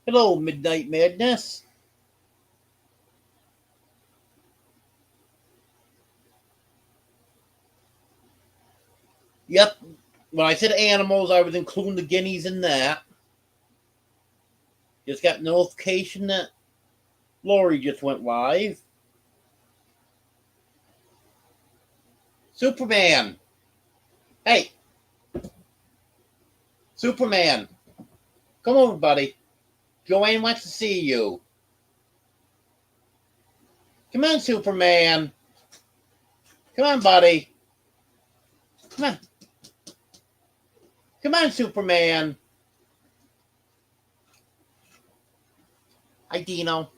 Hello, Midnight Madness. Yep. When I said animals, I was including the guineas in that. Just got notification that Lori just went live. Superman. Hey, Superman. Come over, buddy. Joanne wants to see you. Come on, Superman. Come on, buddy. Come on. Come on, Superman. Hi, Dino.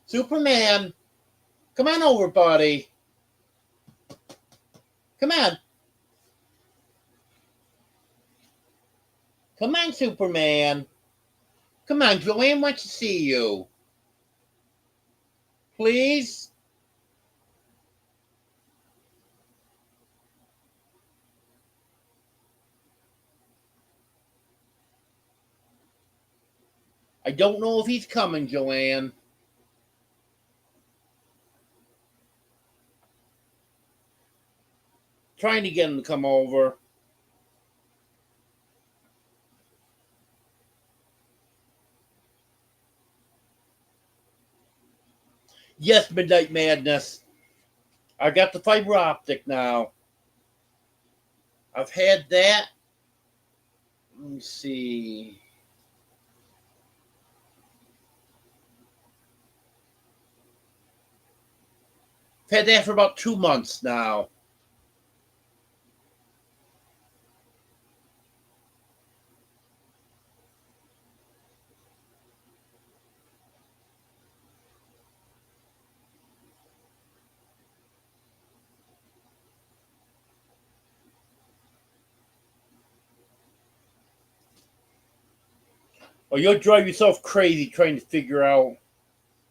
Superman. Come on over, buddy. Come on. Come on, Superman. Come on, Joanne wants to see you. Please? I don't know if he's coming, Joanne. Trying to get him to come over. Yes, Midnight Madness. I got the fiber optic now. I've had that. Let me see. I've had that for about 2 months now. Or you'll drive yourself crazy trying to figure out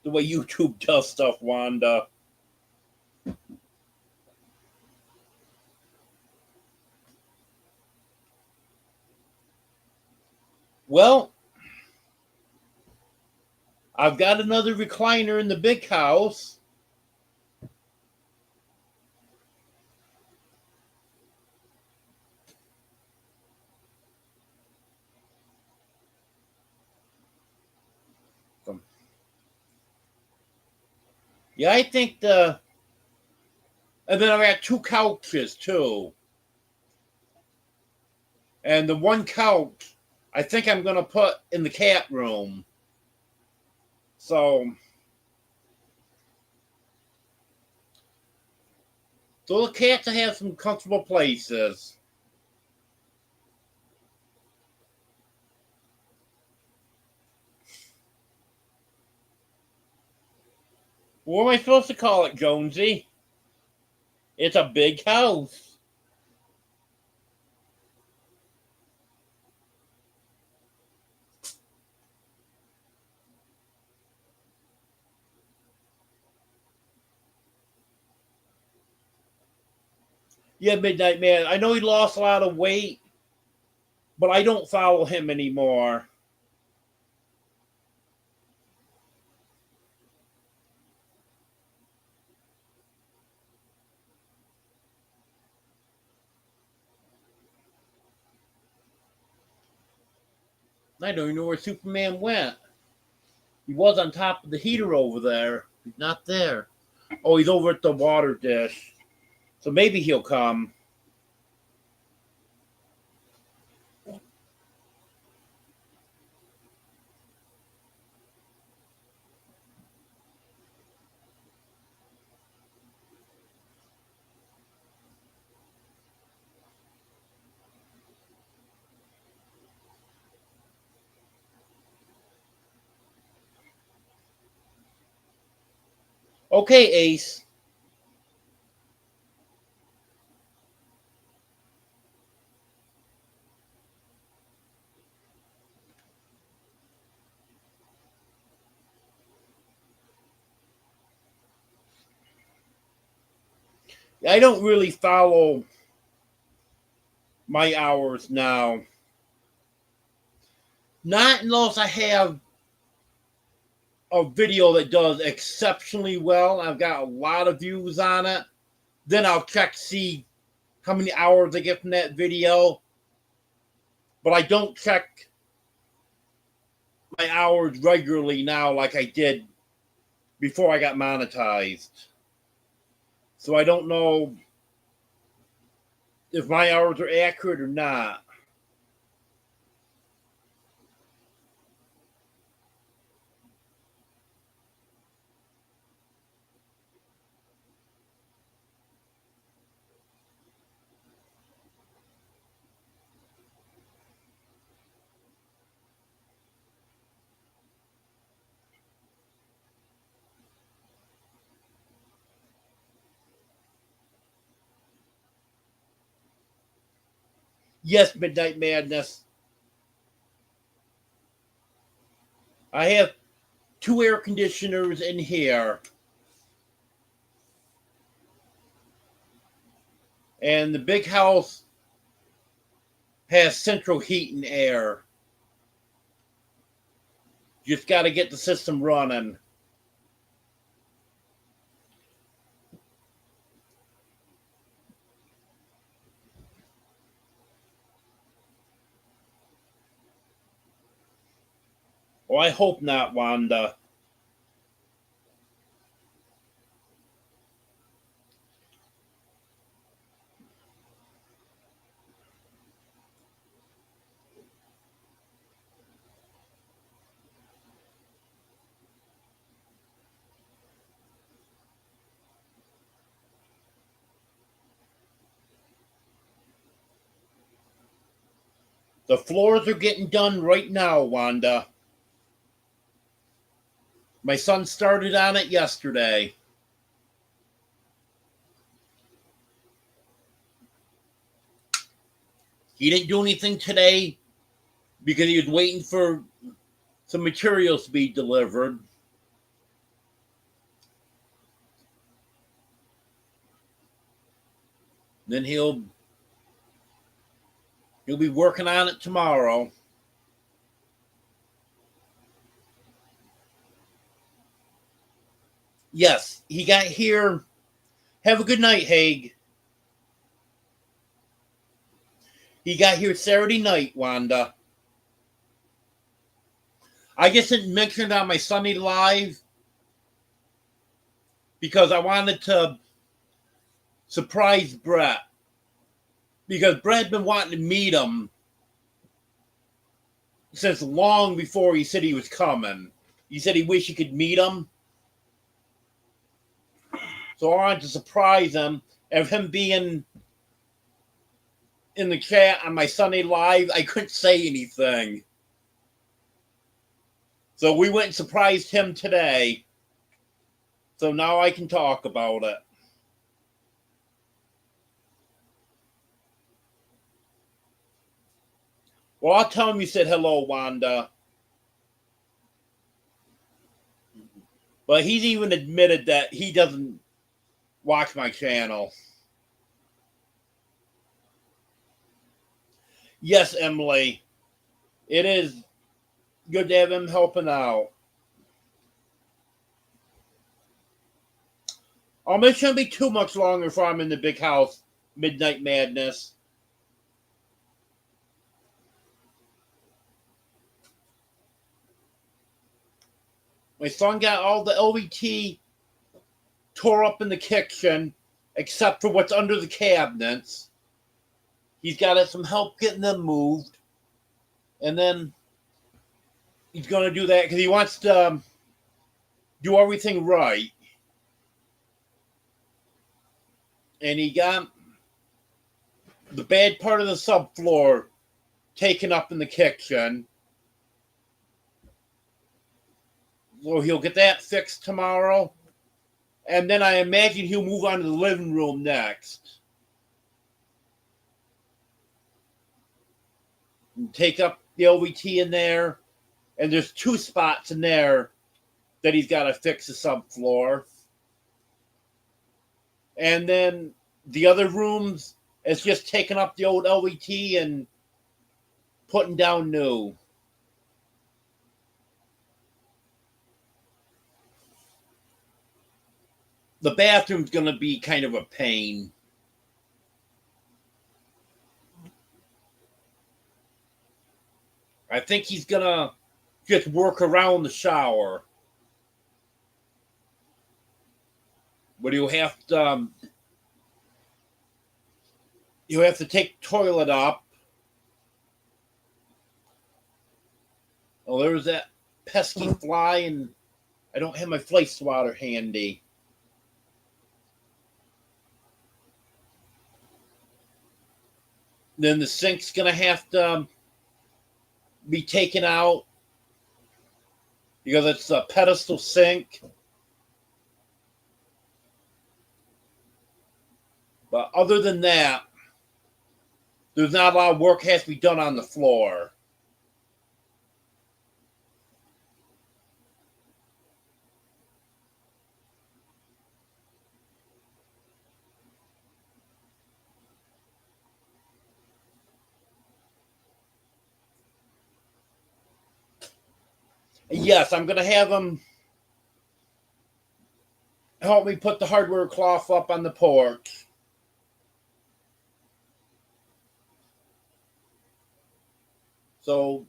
the way YouTube does stuff, Wanda. Well, I've got another recliner in the big house. Yeah, I think and then I've got two couches too. And the one couch, I think I'm going to put in the cat room. So the cats have some comfortable places. What am I supposed to call it, Jonesy? It's a big house. Yeah, Midnight Man. I know he lost a lot of weight, but I don't follow him anymore. I don't even know where Superman went. He was on top of the heater over there. He's not there. Oh, he's over at the water dish. So maybe he'll come. Okay, Ace. I don't really follow my hours now. Not unless I have a video that does exceptionally well. I've got a lot of views on it. Then I'll check to see how many hours I get from that video. But I don't check my hours regularly now like I did before I got monetized. So I don't know if my hours are accurate or not. Yes, Midnight Madness. I have two air conditioners in here. And the big house has central heat and air. Just got to get the system running. Oh, I hope not, Wanda. The floors are getting done right now, Wanda. My son started on it yesterday. He didn't do anything today because he was waiting for some materials to be delivered. Then he'll be working on it tomorrow. Yes, he got here. Have a good night, Haig. He got here Saturday night, Wanda. I just didn't mention it on my Sunday Live because I wanted to surprise Brett. Because Brett had been wanting to meet him since long before he said he was coming. He said he wished he could meet him. So I wanted to surprise him. Of him being in the chat on my Sunday Live, I couldn't say anything. So we went and surprised him today. So now I can talk about it. Well, I'll tell him you said hello, Wanda. But he's even admitted that he doesn't watch my channel. Yes, Emily. It is good to have him helping out. It shouldn't be too much longer before I'm in the big house. Midnight Madness. My son got all the LVT tore up in the kitchen, except for what's under the cabinets. He's got some help getting them moved. And then he's going to do that because he wants to do everything right. And he got the bad part of the subfloor taken up in the kitchen. So he'll get that fixed tomorrow. And then I imagine he'll move on to the living room next. And take up the LVT in there. And there's 2 spots in there that he's got to fix the subfloor. And then the other rooms, it's just taking up the old LVT and putting down new. The bathroom's going to be kind of a pain. I think he's going to just work around the shower. But you'll have to take the toilet up. Oh, there's that pesky fly, and I don't have my fly swatter handy. Then the sink's going to have to be taken out because it's a pedestal sink. But other than that, there's not a lot of work has to be done on the floor. Yes, I'm going to have him help me put the hardware cloth up on the porch. So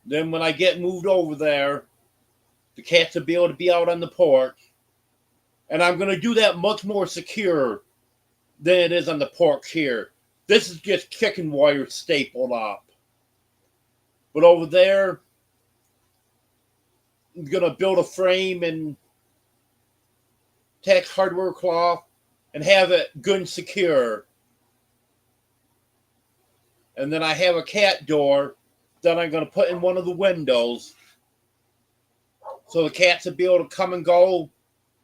then when I get moved over there, the cats will be able to be out on the porch. And I'm going to do that much more secure than it is on the porch here. This is just chicken wire stapled up. But over there, I'm going to build a frame and tack hardware cloth and have it good and secure. And then I have a cat door that I'm going to put in one of the windows so the cats will be able to come and go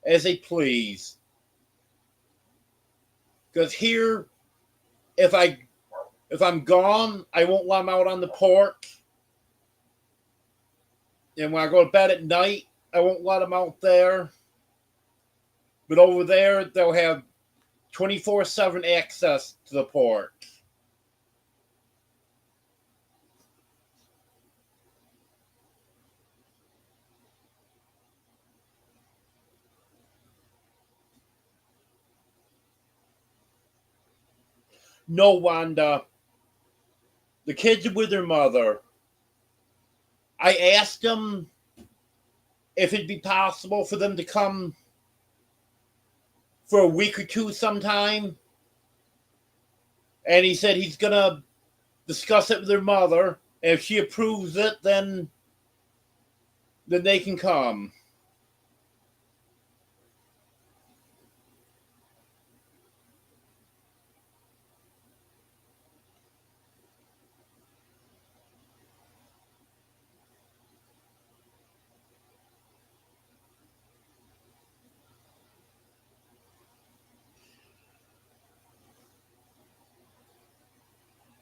as they please. Because here, if If I'm gone, I won't let them out on the porch. And when I go to bed at night, I won't let them out there. But over there, they'll have 24/7 access to the porch. No, Wanda. The kids are with their mother. I asked them if it'd be possible for them to come for a week or two sometime. And he said he's going to discuss it with their mother. And if she approves it, then they can come.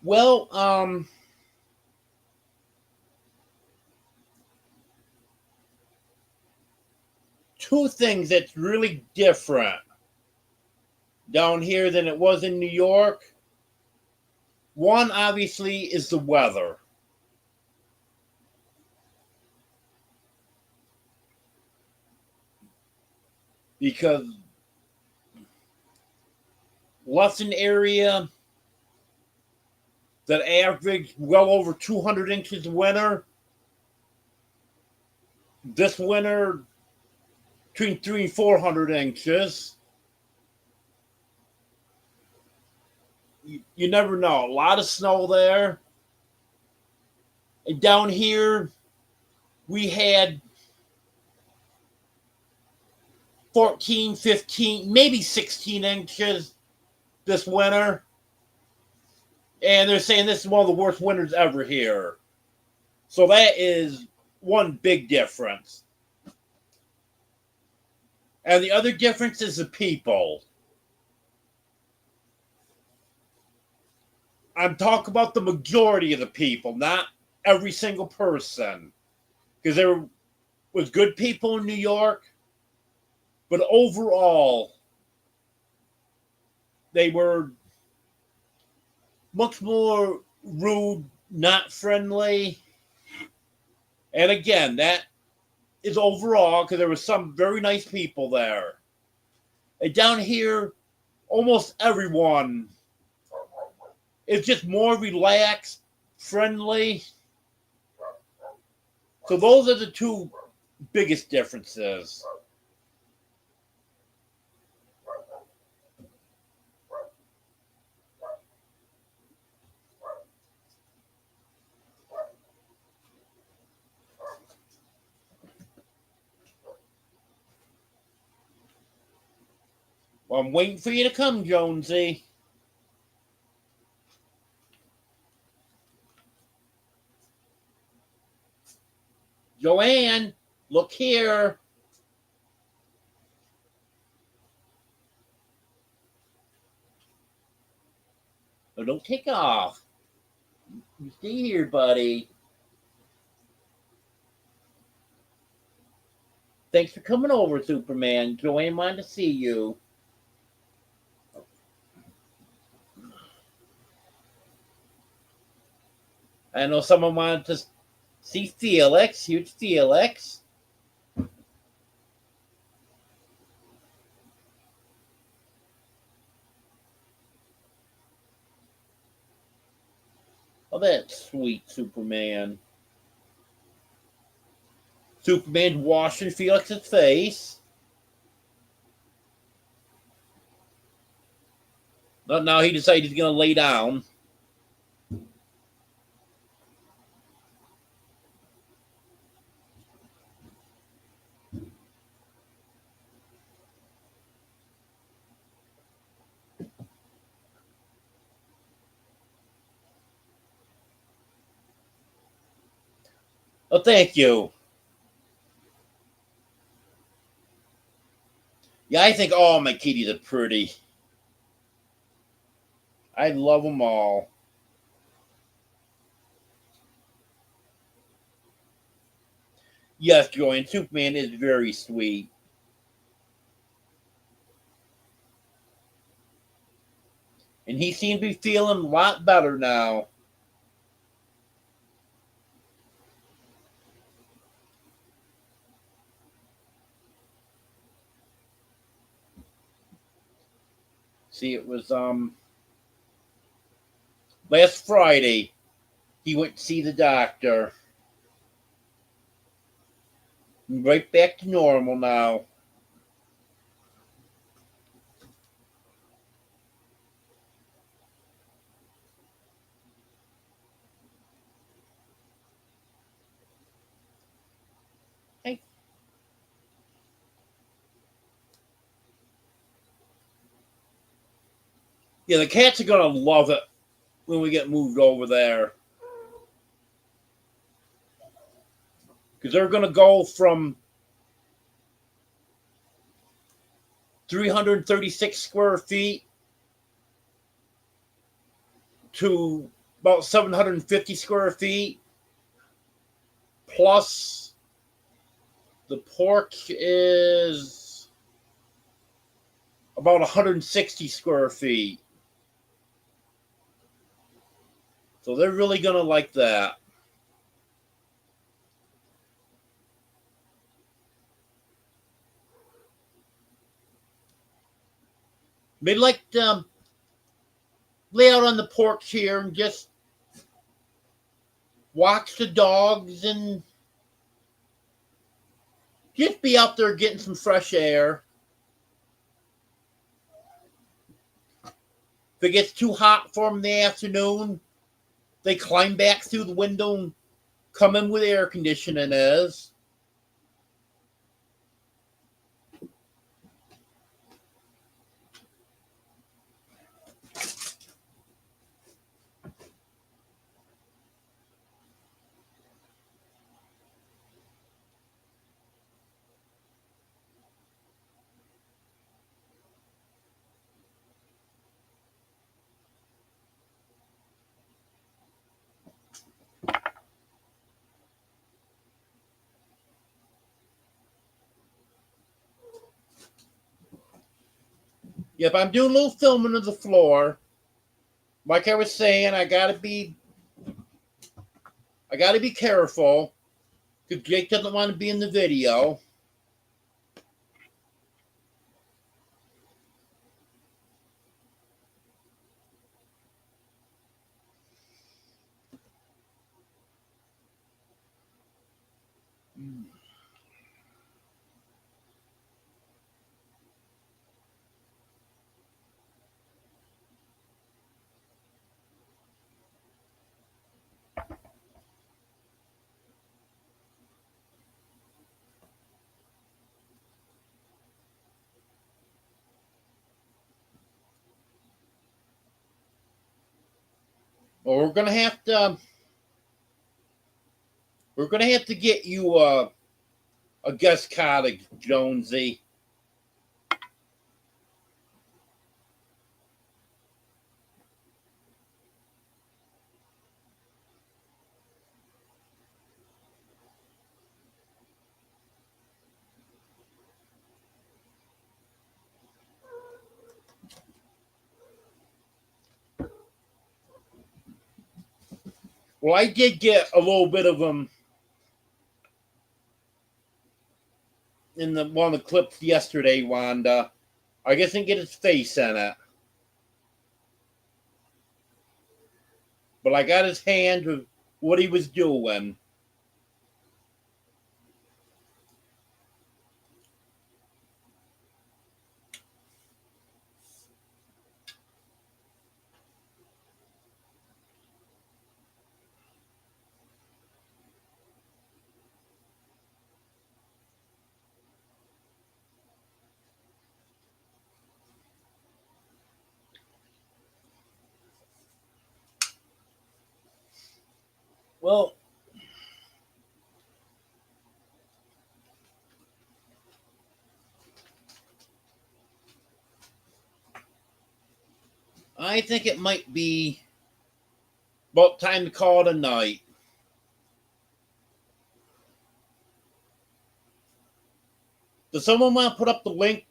Well, two things that's really different down here than it was in New York. One, obviously, is the weather. Because Lusson area that averaged well over 200 inches of winter, this winter between 300 and 400 inches. You never know. A lot of snow there. And down here, we had 14, 15, maybe 16 inches this winter. And they're saying this is one of the worst winters ever here. So that is one big difference. And the other difference is the people. I'm talking about the majority of the people, not every single person. Because there was good people in New York, but overall, they were much more rude, not friendly. And again, that is overall because there were some very nice people there. And down here, almost everyone is just more relaxed, friendly. So those are the two biggest differences. Well, I'm waiting for you to come, Jonesy. Joanne, look here. Oh, don't take off. You stay here, buddy. Thanks for coming over, Superman. Joanne wanted to see you. I know someone wanted to see Felix. Huge Felix. Oh, that's sweet, Superman. Superman washing Felix's face. But now he decided he's going to lay down. Oh, thank you. Yeah, I think all my kitties are pretty. I love them all. Yes, Joanne, Superman is very sweet. And he seems to be feeling a lot better now. See, it was last Friday he went to see the doctor. Right back to normal now. Hey. Yeah, the cats are gonna love it when we get moved over there. Because they're gonna go from 336 square feet to about 750 square feet. Plus, the porch is about 160 square feet. So they're really going to like that. They'd like to lay out on the porch here and just watch the dogs and just be out there getting some fresh air. If it gets too hot for them in the afternoon, they climb back through the window and come in where the air conditioning is. Yep, I'm doing a little filming of the floor. Like I was saying, I gotta be careful because Jake doesn't want to be in the video. Well, we're gonna have to get you a guest cottage, Jonesy. Well, I did get a little bit of them in one of the clips yesterday, Wanda. I guess I didn't get his face in it, but I got his hand of what he was doing. Well, I think it might be about time to call it a night. Does someone want to put up the link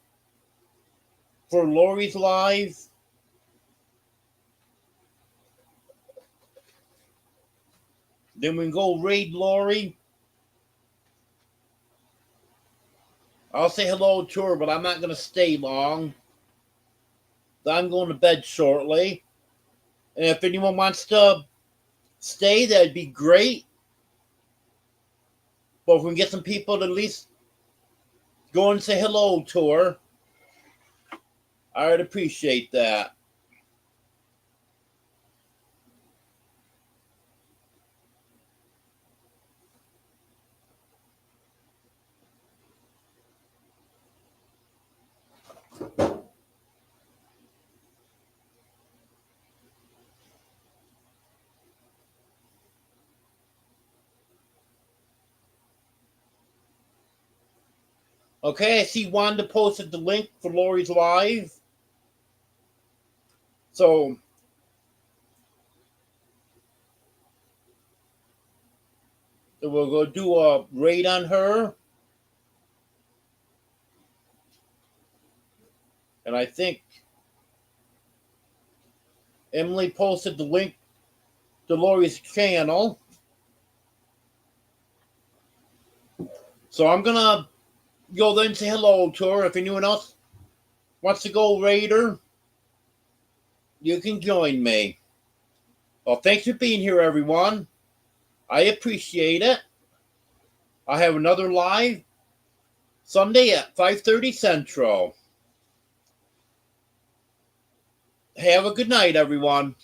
for Lori's live? Then we can go raid Lori. I'll say hello to her, but I'm not going to stay long. I'm going to bed shortly. And if anyone wants to stay, that'd be great. But if we can get some people to at least go and say hello to her, I would appreciate that. Okay, I see Wanda posted the link for Lori's live. So we'll go do a raid on her. And I think Emily posted the link to Lori's channel. So I'm going to go there and say hello to her. If anyone else wants to go raid her, you can join me. Well, thanks for being here, everyone. I appreciate it. I have another live Sunday at 5:30 Central. Have a good night, everyone.